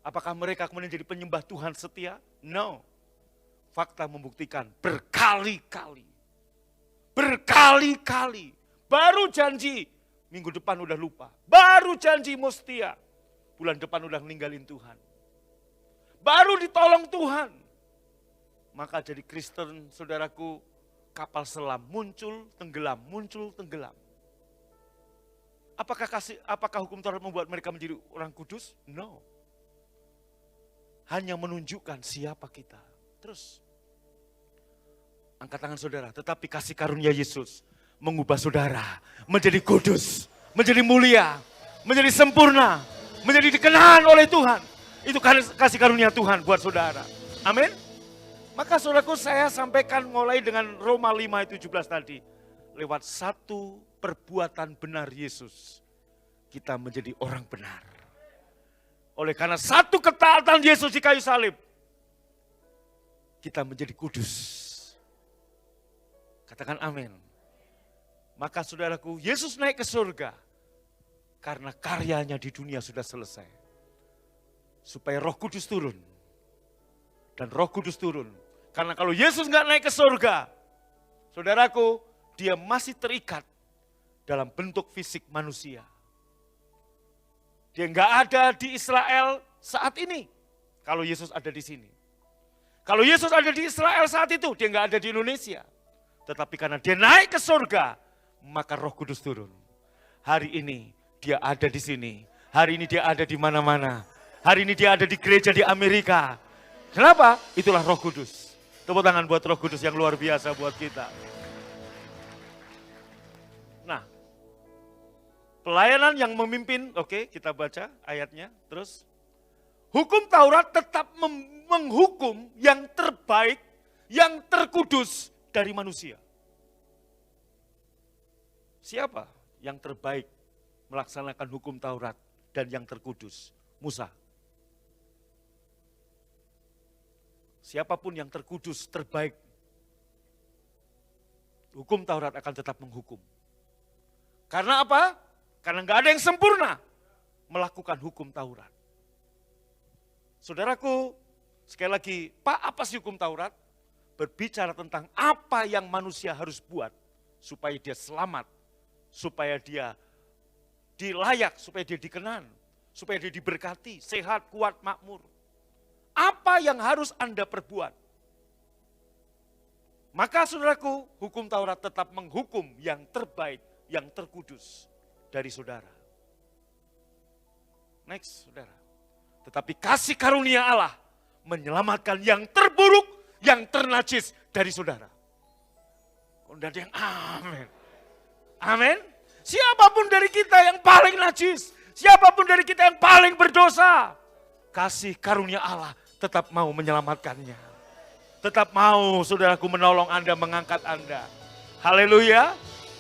Apakah mereka kemudian jadi penyembah Tuhan setia? No. Fakta membuktikan berkali-kali. Berkali-kali, baru janji, minggu depan udah lupa. Baru janji mau setia, bulan depan udah ninggalin Tuhan. Baru ditolong Tuhan. Maka jadi Kristen, saudaraku, kapal selam, muncul, tenggelam, muncul, tenggelam. Apakah hukum Taurat membuat mereka menjadi orang kudus? No. Hanya menunjukkan siapa kita. Terus, angkat tangan saudara, tetapi kasih karunia Yesus mengubah saudara menjadi kudus, menjadi mulia, menjadi sempurna, menjadi dikenal oleh Tuhan. Itu kasih karunia Tuhan buat saudara. Amin. Maka saudaraku, saya sampaikan mulai dengan Roma 5:17 tadi. Lewat satu perbuatan benar Yesus, kita menjadi orang benar. Oleh karena satu ketaatan Yesus di kayu salib, kita menjadi kudus. Katakan amin. Maka saudaraku, Yesus naik ke surga karena karyanya di dunia sudah selesai. Supaya Roh Kudus turun. Dan Roh Kudus turun. Karena kalau Yesus nggak naik ke surga, saudaraku, dia masih terikat dalam bentuk fisik manusia. Dia nggak ada di Israel saat ini. Kalau Yesus ada di sini. Kalau Yesus ada di Israel saat itu, dia nggak ada di Indonesia. Tetapi karena dia naik ke surga, maka Roh Kudus turun. Hari ini dia ada di sini. Hari ini dia ada di mana-mana. Hari ini dia ada di gereja di Amerika. Kenapa? Itulah Roh Kudus. Tepuk tangan buat Roh Kudus yang luar biasa buat kita. Nah, pelayanan yang memimpin, oke, kita baca ayatnya. Terus, hukum Taurat tetap menghukum yang terbaik, yang terkudus dari manusia. Siapa yang terbaik melaksanakan hukum Taurat dan yang terkudus? Musa. Siapapun yang terkudus, terbaik, hukum Taurat akan tetap menghukum. Karena apa? Karena nggak ada yang sempurna melakukan hukum Taurat. Saudaraku, sekali lagi, Pak, apa sih hukum Taurat? Berbicara tentang apa yang manusia harus buat supaya dia selamat, supaya dia dilayak, supaya dia dikenan, supaya dia diberkati, sehat, kuat, makmur. Apa yang harus Anda perbuat? Maka saudaraku, hukum Taurat tetap menghukum yang terbaik, yang terkudus dari saudara. Next, saudara. Tetapi kasih karunia Allah menyelamatkan yang terburuk, yang ternajis dari saudara. Kok ada yang amin? Amin? Siapapun dari kita yang paling najis, siapapun dari kita yang paling berdosa, kasih karunia Allah tetap mau menyelamatkannya. Tetap mau saudaraku menolong Anda, mengangkat Anda. Haleluya.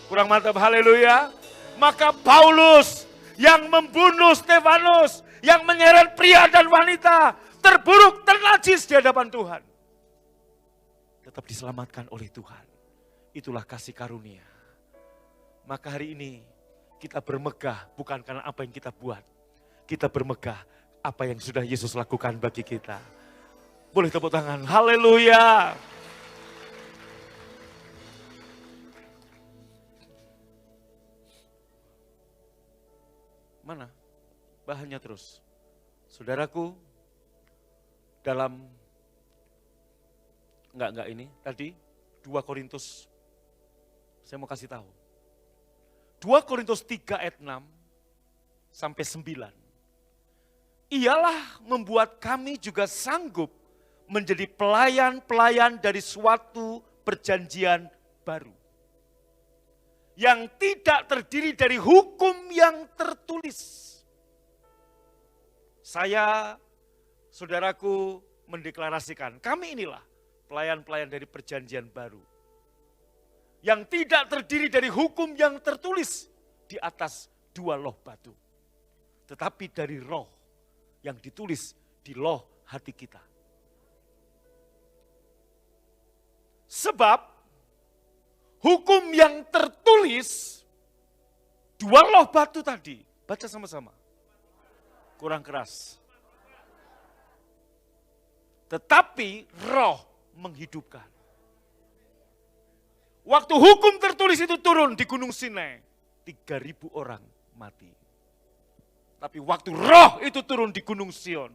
Kurang mantap, haleluya. Maka Paulus yang membunuh Stefanus, yang menyeret pria dan wanita, terburuk, ternajis di hadapan Tuhan, tetap diselamatkan oleh Tuhan. Itulah kasih karunia. Maka hari ini kita bermegah bukan karena apa yang kita buat. Kita bermegah apa yang sudah Yesus lakukan bagi kita. Boleh tepuk tangan, haleluya. Mana bahannya terus? Saudaraku, dalam, enggak ini, tadi 2 Korintus, saya mau kasih tahu. 2 Korintus 3 ayat 6 sampai 9. Ialah membuat kami juga sanggup menjadi pelayan-pelayan dari suatu perjanjian baru. Yang tidak terdiri dari hukum yang tertulis. Saya, saudaraku, mendeklarasikan, kami inilah pelayan-pelayan dari perjanjian baru. Yang tidak terdiri dari hukum yang tertulis di atas 2 loh batu. Tetapi dari roh yang ditulis di loh hati kita. Sebab hukum yang tertulis 2 loh batu tadi, baca sama-sama. Kurang keras. Tetapi roh menghidupkan. Waktu hukum tertulis itu turun di Gunung Sinai, 3.000 orang mati. Tapi waktu roh itu turun di Gunung Sion,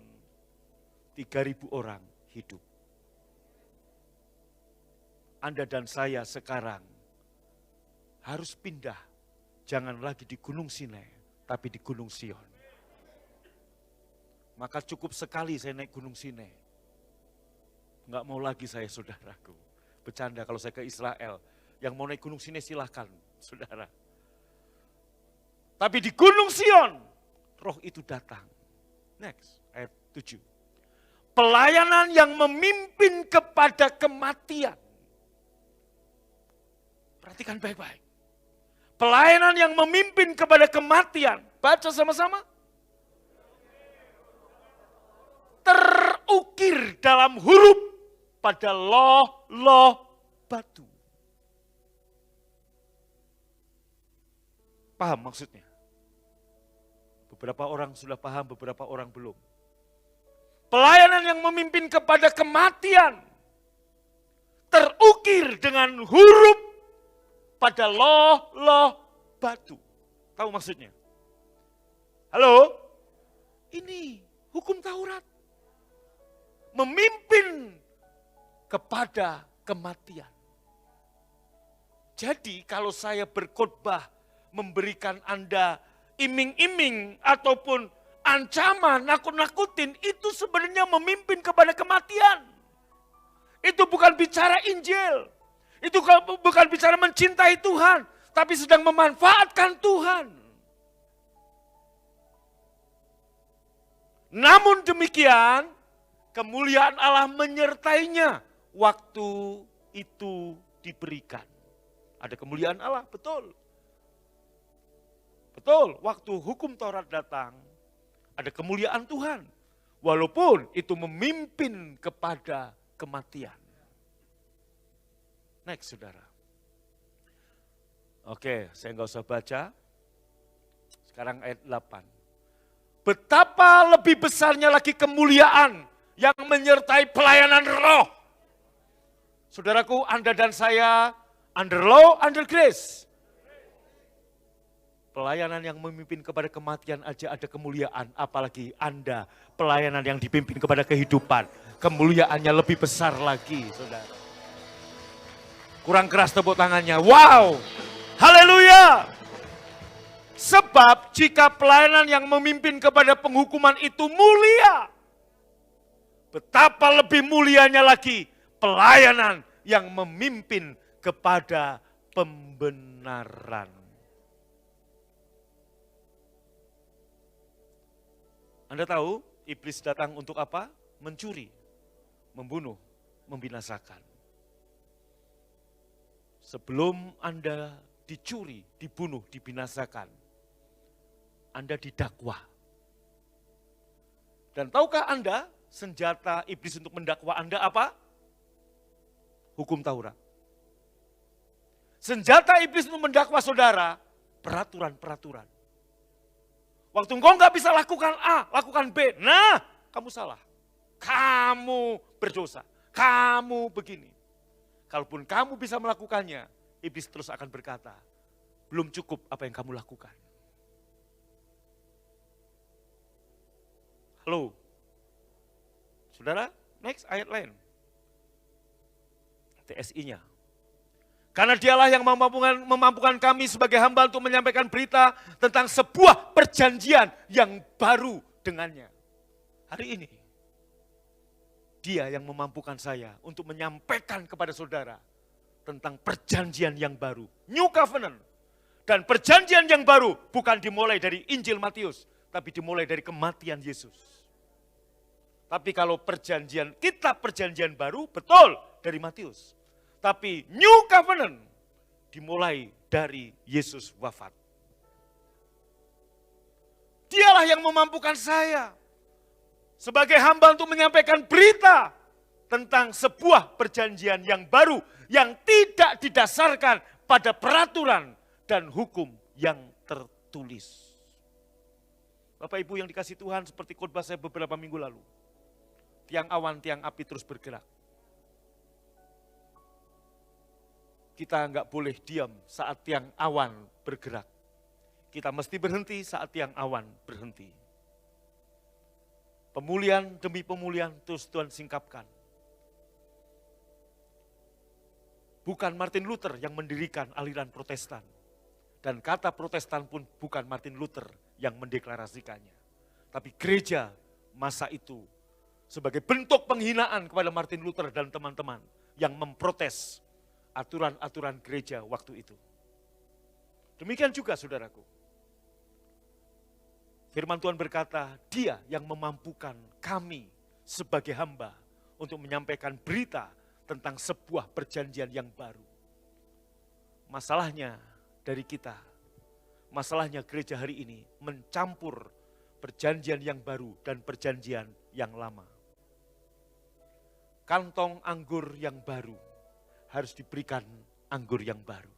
3.000 orang hidup. Anda dan saya sekarang harus pindah, jangan lagi di Gunung Sinai, tapi di Gunung Sion. Maka cukup sekali saya naik Gunung Sinai. Enggak mau lagi saya, saudaraku. Bercanda kalau saya ke Israel, yang mau naik Gunung Sinai silahkan, saudara. Tapi di Gunung Sion, roh itu datang. Next, ayat 7. Pelayanan yang memimpin kepada kematian. Perhatikan baik-baik. Pelayanan yang memimpin kepada kematian. Baca sama-sama. Terukir dalam huruf pada loh batu. Paham maksudnya? Beberapa orang sudah paham, beberapa orang belum. Pelayanan yang memimpin kepada kematian. Terukir dengan huruf pada loh batu. Tahu maksudnya? Halo? Ini hukum Taurat. Memimpin kepada kematian. Jadi kalau saya berkhotbah memberikan Anda iming-iming ataupun ancaman, nakut-nakutin, itu sebenarnya memimpin kepada kematian. Itu bukan bicara Injil. Itu bukan bicara mencintai Tuhan, tapi sedang memanfaatkan Tuhan. Namun demikian, kemuliaan Allah menyertainya waktu itu diberikan. Ada kemuliaan Allah, betul. Betul, waktu hukum Taurat datang, ada kemuliaan Tuhan. Walaupun itu memimpin kepada kematian. Next, saudara. Oke, saya nggak usah baca. Sekarang ayat 8. Betapa lebih besarnya lagi kemuliaan yang menyertai pelayanan roh. Saudaraku, Anda dan saya, under law, under grace. Pelayanan yang memimpin kepada kematian aja ada kemuliaan, apalagi Anda pelayanan yang dipimpin kepada kehidupan. Kemuliaannya lebih besar lagi, saudara. Kurang keras tepuk tangannya, wow, haleluya. Sebab jika pelayanan yang memimpin kepada penghukuman itu mulia, betapa lebih mulianya lagi pelayanan yang memimpin kepada pembenaran. Anda tahu iblis datang untuk apa? Mencuri, membunuh, membinasakan. Sebelum Anda dicuri, dibunuh, dibinasakan, Anda didakwa. Dan tahukah Anda senjata iblis untuk mendakwa Anda apa? Hukum Taurat. Senjata iblis untuk mendakwa saudara, peraturan-peraturan. Waktu engkau nggak bisa lakukan A, lakukan B. Nah, kamu salah. Kamu berdosa. Kamu begini. Kalaupun kamu bisa melakukannya, iblis terus akan berkata, belum cukup apa yang kamu lakukan. Halo. Saudara, next ayat lain. TSI-nya. Karena dialah yang memampukan kami sebagai hamba untuk menyampaikan berita tentang sebuah perjanjian yang baru dengannya. Hari ini, dia yang memampukan saya untuk menyampaikan kepada saudara tentang perjanjian yang baru. New Covenant. Dan perjanjian yang baru bukan dimulai dari Injil Matius, tapi dimulai dari kematian Yesus. Tapi kalau kitab perjanjian baru, betul dari Matius. Tapi New Covenant dimulai dari Yesus wafat. Dialah yang memampukan saya sebagai hamba untuk menyampaikan berita tentang sebuah perjanjian yang baru yang tidak didasarkan pada peraturan dan hukum yang tertulis. Bapak Ibu yang dikasih Tuhan, seperti khotbah saya beberapa minggu lalu. Tiang awan, tiang api terus bergerak. Kita enggak boleh diam saat tiang awan bergerak. Kita mesti berhenti saat tiang awan berhenti. Pemulihan demi pemulihan terus Tuhan singkapkan. Bukan Martin Luther yang mendirikan aliran Protestan. Dan kata Protestan pun bukan Martin Luther yang mendeklarasikannya. Tapi gereja masa itu sebagai bentuk penghinaan kepada Martin Luther dan teman-teman yang memprotes aturan-aturan gereja waktu itu. Demikian juga saudaraku. Firman Tuhan berkata, Dia yang memampukan kami sebagai hamba untuk menyampaikan berita tentang sebuah perjanjian yang baru. Masalahnya dari kita Masalahnya gereja hari ini mencampur perjanjian yang baru dan perjanjian yang lama. Kantong anggur yang baru harus diberikan anggur yang baru.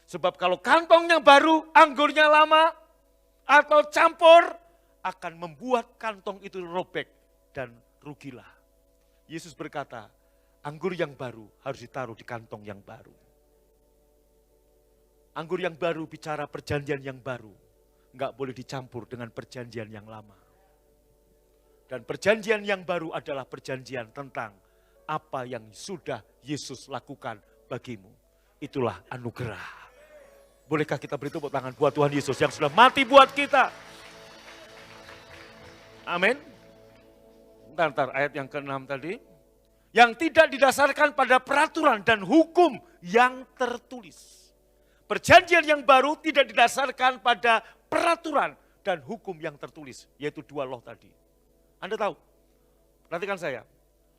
Sebab kalau kantongnya baru, anggurnya lama atau campur, akan membuat kantong itu robek dan rugilah. Yesus berkata, anggur yang baru harus ditaruh di kantong yang baru. Anggur yang baru bicara perjanjian yang baru. Enggak boleh dicampur dengan perjanjian yang lama. Dan perjanjian yang baru adalah perjanjian tentang apa yang sudah Yesus lakukan bagimu. Itulah anugerah. Bolehkah kita beri tepuk tangan buat Tuhan Yesus yang sudah mati buat kita? Amin. Bentar, ayat yang ke-6 tadi. Yang tidak didasarkan pada peraturan dan hukum yang tertulis. Perjanjian yang baru tidak didasarkan pada peraturan dan hukum yang tertulis, yaitu 2 loh tadi. Anda tahu, perhatikan saya,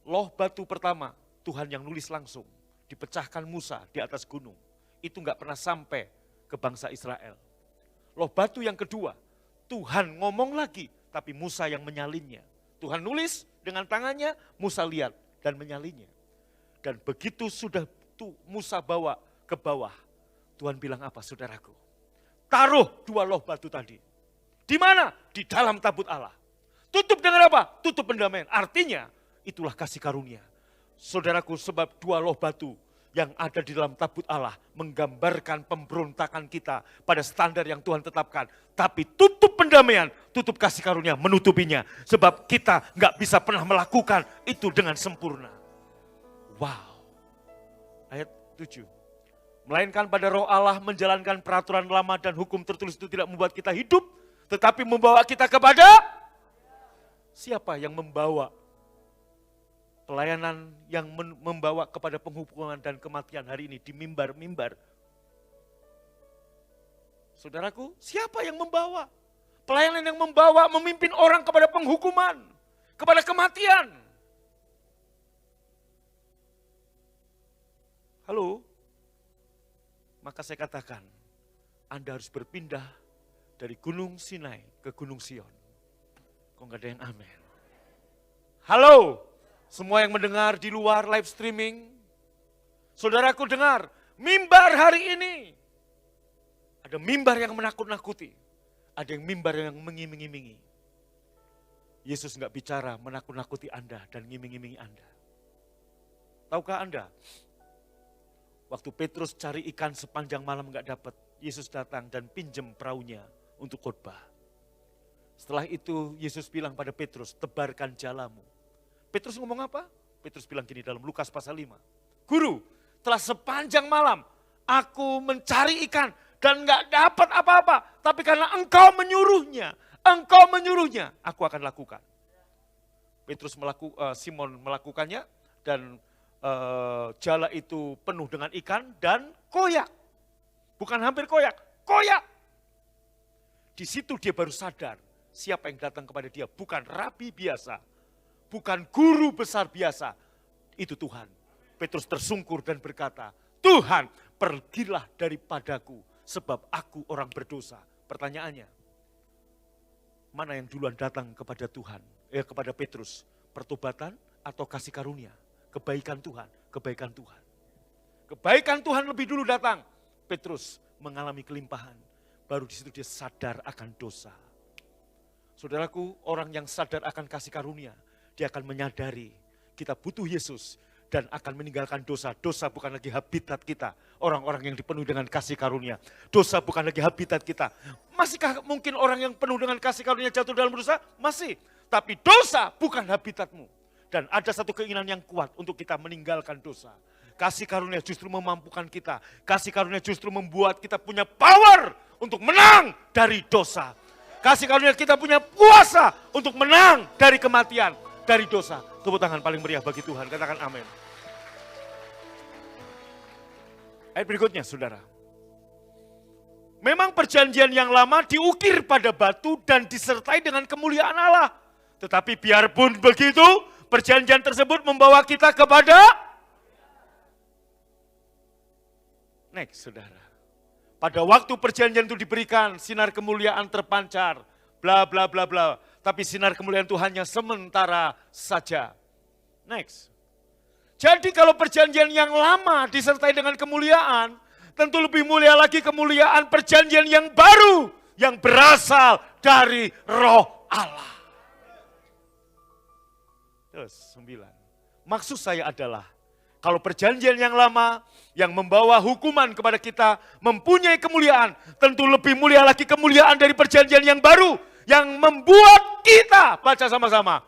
loh batu pertama Tuhan yang nulis langsung, dipecahkan Musa di atas gunung. Itu enggak pernah sampai ke bangsa Israel. Loh batu yang kedua, Tuhan ngomong lagi, tapi Musa yang menyalinnya. Tuhan nulis dengan tangannya, Musa lihat dan menyalinnya. Dan begitu sudah Musa bawa ke bawah, Tuhan bilang apa saudaraku? Taruh 2 loh batu tadi. Di mana? Di dalam tabut Allah. Tutup dengan apa? Tutup pendamaian. Artinya itulah kasih karunia. Saudaraku, sebab 2 loh batu yang ada di dalam tabut Allah menggambarkan pemberontakan kita pada standar yang Tuhan tetapkan. Tapi tutup pendamaian, tutup kasih karunia, menutupinya. Sebab kita nggak bisa pernah melakukan itu dengan sempurna. Wow. Ayat 7. Melainkan pada roh Allah menjalankan peraturan lama dan hukum tertulis itu tidak membuat kita hidup, tetapi membawa kita kepada siapa yang membawa? Pelayanan yang membawa kepada penghukuman dan kematian hari ini di mimbar-mimbar. Saudaraku, siapa yang membawa? Pelayanan yang membawa, memimpin orang kepada penghukuman, kepada kematian. Halo? Maka saya katakan, Anda harus berpindah dari Gunung Sinai ke Gunung Sion. Kok nggak ada yang amin? Halo, semua yang mendengar di luar live streaming, saudaraku dengar, mimbar hari ini. Ada mimbar yang menakut-nakuti, ada yang mimbar yang mengiming-imingi. Yesus nggak bicara menakut-nakuti Anda dan ngiming-imingi Anda. Tahukah Anda? Waktu Petrus cari ikan sepanjang malam enggak dapat, Yesus datang dan pinjam perahunya untuk khotbah. Setelah itu Yesus bilang pada Petrus, tebarkan jalamu. Petrus ngomong apa? Petrus bilang gini dalam Lukas pasal 5. Guru, telah sepanjang malam aku mencari ikan dan enggak dapat apa-apa. Tapi karena engkau menyuruhnya, aku akan lakukan. Simon melakukannya dan jala itu penuh dengan ikan dan koyak. Bukan hampir koyak, koyak. Di situ dia baru sadar siapa yang datang kepada dia. Bukan rabi biasa, bukan guru besar biasa, itu Tuhan. Petrus tersungkur dan berkata, Tuhan pergilah daripadaku sebab aku orang berdosa. Pertanyaannya, mana yang duluan datang kepada Tuhan? Kepada Petrus, pertobatan atau kasih karunia? Kebaikan Tuhan, kebaikan Tuhan. Kebaikan Tuhan lebih dulu datang. Petrus mengalami kelimpahan. Baru di situ dia sadar akan dosa. Saudaraku, orang yang sadar akan kasih karunia, dia akan menyadari kita butuh Yesus dan akan meninggalkan dosa. Dosa bukan lagi habitat kita. Orang-orang yang dipenuhi dengan kasih karunia. Dosa bukan lagi habitat kita. Masihkah mungkin orang yang penuh dengan kasih karunia jatuh dalam dosa? Masih. Tapi dosa bukan habitatmu. Dan ada satu keinginan yang kuat untuk kita meninggalkan dosa. Kasih karunia justru memampukan kita. Kasih karunia justru membuat kita punya power untuk menang dari dosa. Kasih karunia kita punya kuasa untuk menang dari kematian, dari dosa. Tepuk tangan paling meriah bagi Tuhan, katakan amin. Ayat berikutnya saudara. Memang perjanjian yang lama diukir pada batu dan disertai dengan kemuliaan Allah. Tetapi biarpun begitu, perjanjian tersebut membawa kita kepada next saudara. Pada waktu perjanjian itu diberikan, sinar kemuliaan terpancar, bla bla bla bla. Tapi sinar kemuliaan itu hanya sementara saja. Next. Jadi kalau perjanjian yang lama disertai dengan kemuliaan, tentu lebih mulia lagi kemuliaan perjanjian yang baru, yang berasal dari Roh Allah. Terus 9. Maksud saya adalah, kalau perjanjian yang lama yang membawa hukuman kepada kita mempunyai kemuliaan, tentu lebih mulia lagi kemuliaan dari perjanjian yang baru yang membuat kita, baca sama-sama.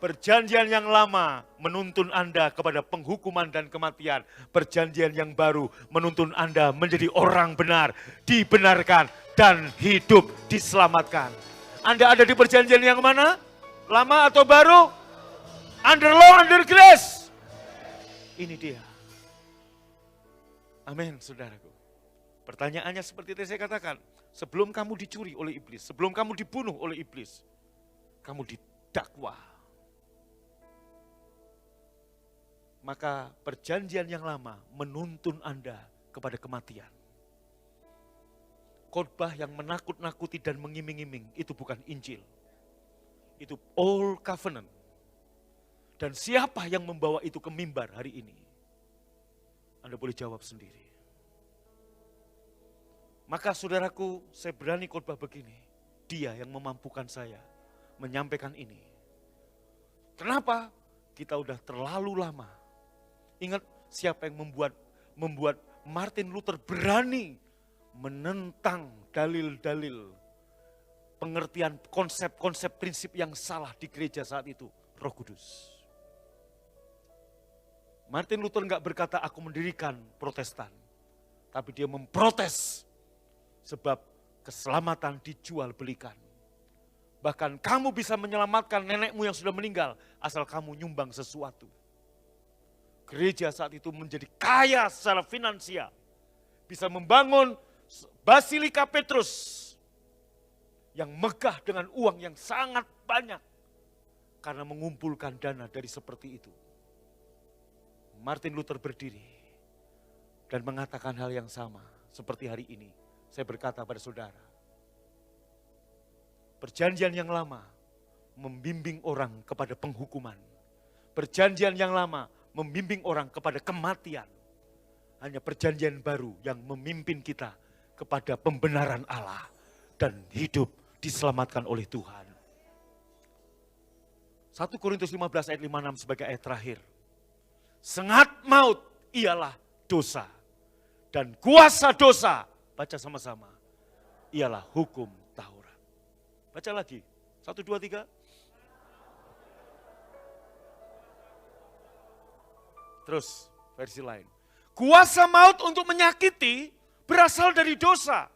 Perjanjian yang lama menuntun Anda kepada penghukuman dan kematian. Perjanjian yang baru menuntun Anda menjadi orang benar, dibenarkan dan hidup diselamatkan. Anda ada di perjanjian yang mana? Lama atau baru? Under law, under grace. Ini dia. Amin, saudaraku. Pertanyaannya seperti yang saya katakan. Sebelum kamu dicuri oleh iblis, sebelum kamu dibunuh oleh iblis, kamu didakwa. Maka perjanjian yang lama menuntun Anda kepada kematian. Khotbah yang menakut-nakuti dan mengiming-iming itu bukan Injil. Itu Old Covenant. Dan siapa yang membawa itu ke mimbar hari ini? Anda boleh jawab sendiri. Maka saudaraku, saya berani khotbah begini. Dia yang memampukan saya menyampaikan ini. Kenapa? Kita udah terlalu lama. Ingat siapa yang membuat Martin Luther berani menentang dalil-dalil pengertian konsep-konsep prinsip yang salah di gereja saat itu? Roh Kudus. Martin Luther enggak berkata aku mendirikan Protestan, tapi dia memprotes sebab keselamatan dijual belikan. Bahkan kamu bisa menyelamatkan nenekmu yang sudah meninggal asal kamu nyumbang sesuatu. Gereja saat itu menjadi kaya secara finansial. Bisa membangun Basilika Petrus yang megah dengan uang yang sangat banyak. Karena mengumpulkan dana dari seperti itu. Martin Luther berdiri dan mengatakan hal yang sama seperti hari ini. Saya berkata pada saudara, perjanjian yang lama membimbing orang kepada penghukuman. Perjanjian yang lama membimbing orang kepada kematian. Hanya perjanjian baru yang memimpin kita kepada pembenaran Allah dan hidup diselamatkan oleh Tuhan. 1 Korintus 15 ayat 56 sebagai ayat terakhir. Sengat maut ialah dosa. Dan kuasa dosa, baca sama-sama, ialah hukum Taurat. Baca lagi, 1, 2, 3. Terus versi lain. Kuasa maut untuk menyakiti berasal dari dosa.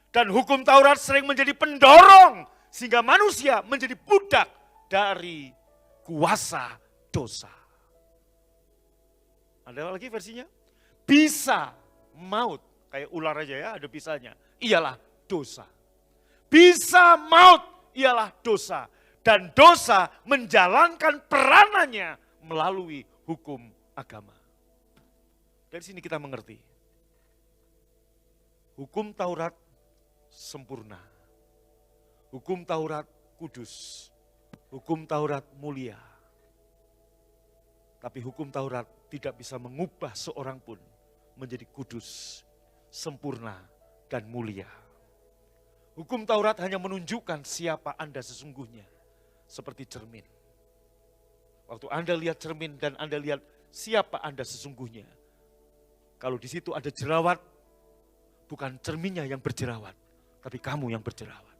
Dan hukum Taurat sering menjadi pendorong sehingga manusia menjadi budak dari kuasa dosa. Ada lagi versinya? Bisa maut, kayak ular aja ya, ada bisanya. Ialah dosa. Bisa maut ialah dosa. Dan dosa menjalankan peranannya melalui hukum agama. Dari sini kita mengerti. Hukum Taurat sempurna. Hukum Taurat kudus. Hukum Taurat mulia. Tapi hukum Taurat tidak bisa mengubah seorang pun menjadi kudus, sempurna, dan mulia. Hukum Taurat hanya menunjukkan siapa Anda sesungguhnya. Seperti cermin. Waktu Anda lihat cermin dan Anda lihat siapa Anda sesungguhnya. Kalau di situ ada jerawat, bukan cerminnya yang berjerawat, tapi kamu yang berjerawat.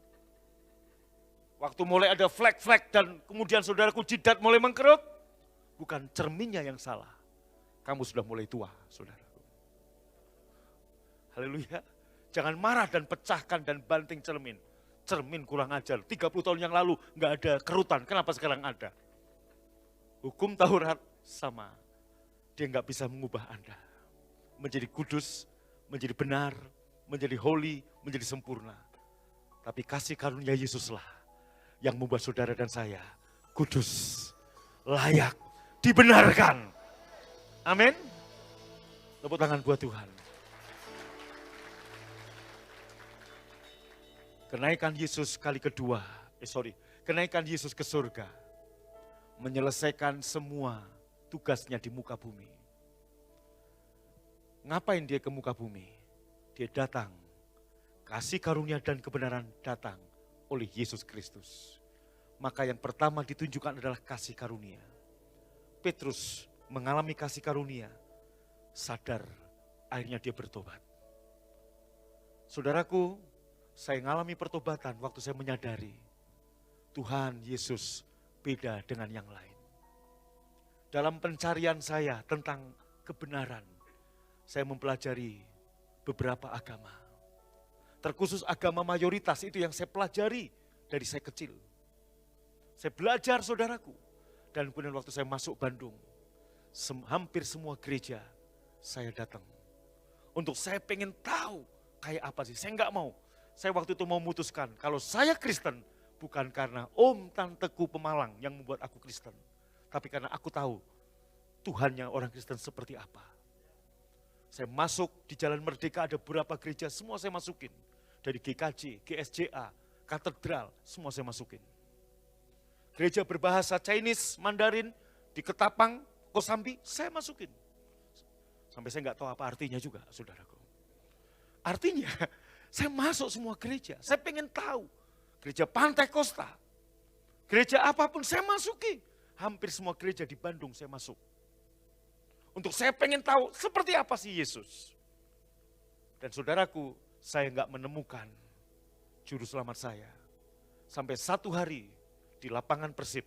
Waktu mulai ada flek-flek dan kemudian saudaraku jidat mulai mengkerut, bukan cerminnya yang salah. Kamu sudah mulai tua, saudaraku. Haleluya. Jangan marah dan pecahkan dan banting cermin. Cermin kurang ajar. 30 tahun yang lalu nggak ada kerutan, kenapa sekarang ada? Hukum Taurat sama. Dia nggak bisa mengubah Anda. Menjadi kudus, menjadi benar, menjadi holy, menjadi sempurna. Tapi kasih karunia Yesuslah yang membuat saudara dan saya kudus, layak, dibenarkan. Amin. Tepuk tangan buat Tuhan. Kenaikan Yesus kenaikan Yesus ke surga, menyelesaikan semua tugasnya di muka bumi. Ngapain dia ke muka bumi? Dia datang, kasih karunia dan kebenaran datang oleh Yesus Kristus. Maka yang pertama ditunjukkan adalah kasih karunia. Petrus mengalami kasih karunia, sadar, akhirnya dia bertobat. Saudaraku, saya mengalami pertobatan waktu saya menyadari Tuhan Yesus beda dengan yang lain. Dalam pencarian saya tentang kebenaran, saya mempelajari beberapa agama. Terkhusus agama mayoritas itu yang saya pelajari dari saya kecil. Saya belajar, saudaraku. Dan kemudian waktu saya masuk Bandung, hampir semua gereja saya datang. Untuk saya pengen tahu kayak apa sih. Saya enggak mau. Saya waktu itu mau memutuskan kalau saya Kristen bukan karena om tanteku pemalang yang membuat aku Kristen. Tapi karena aku tahu Tuhannya orang Kristen seperti apa. Saya masuk di Jalan Merdeka, ada beberapa gereja, semua saya masukin. Dari GKJ, GSJA, katedral, semua saya masukin. Gereja berbahasa Chinese, Mandarin, di Ketapang, Kosambi, saya masukin. Sampai saya nggak tahu apa artinya juga, saudaraku. Artinya, saya masuk semua gereja, saya pengen tahu. Gereja Pantai Kosta, gereja apapun saya masuki. Hampir semua gereja di Bandung saya masuk. Untuk saya pengen tahu seperti apa sih Yesus. Dan saudaraku, saya enggak menemukan juru selamat saya. Sampai satu hari di lapangan Persib,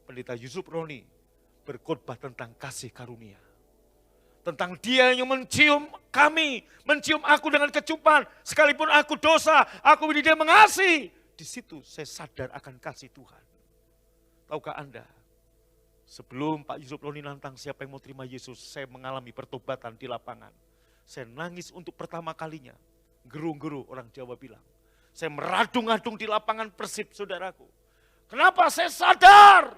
Pendeta Yusuf Roni berkhotbah tentang kasih karunia. Tentang dia yang mencium kami, mencium aku dengan kecupan. Sekalipun aku dosa, aku dia mengasihi. Di situ saya sadar akan kasih Tuhan. Tahukah Anda? Sebelum Pak Yusuf Roni nantang siapa yang mau terima Yesus, saya mengalami pertobatan di lapangan. Saya nangis untuk pertama kalinya. Geru-geru orang Jawa bilang. Saya meradung-adung di lapangan Persib, saudaraku. Kenapa saya sadar?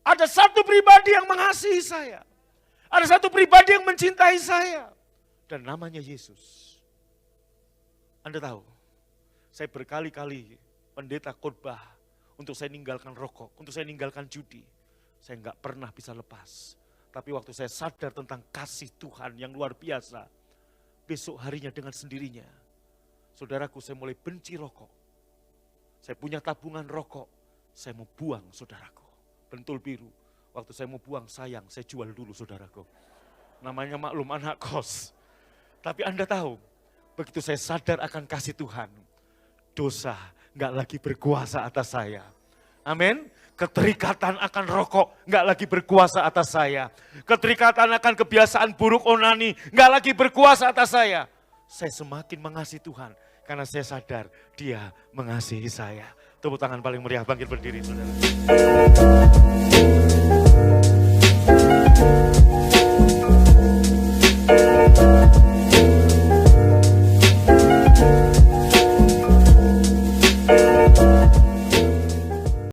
Ada satu pribadi yang mengasihi saya. Ada satu pribadi yang mencintai saya. Dan namanya Yesus. Anda tahu, saya berkali-kali pendeta khotbah untuk saya ninggalkan rokok, untuk saya ninggalkan judi. Saya enggak pernah bisa lepas. Tapi waktu saya sadar tentang kasih Tuhan yang luar biasa, besok harinya dengan sendirinya, saudaraku, saya mulai benci rokok. Saya punya tabungan rokok, saya mau buang, saudaraku. Bentul biru, waktu saya mau buang sayang, saya jual dulu, saudaraku. Namanya maklum anak kos. Tapi Anda tahu, begitu saya sadar akan kasih Tuhan, dosa enggak lagi berkuasa atas saya. Amin. Keterikatan akan rokok enggak lagi berkuasa atas saya. Keterikatan akan kebiasaan buruk onani enggak lagi berkuasa atas saya. Saya semakin mengasihi Tuhan karena saya sadar Dia mengasihi saya. Tepuk tangan paling meriah, bangkit berdiri, saudara.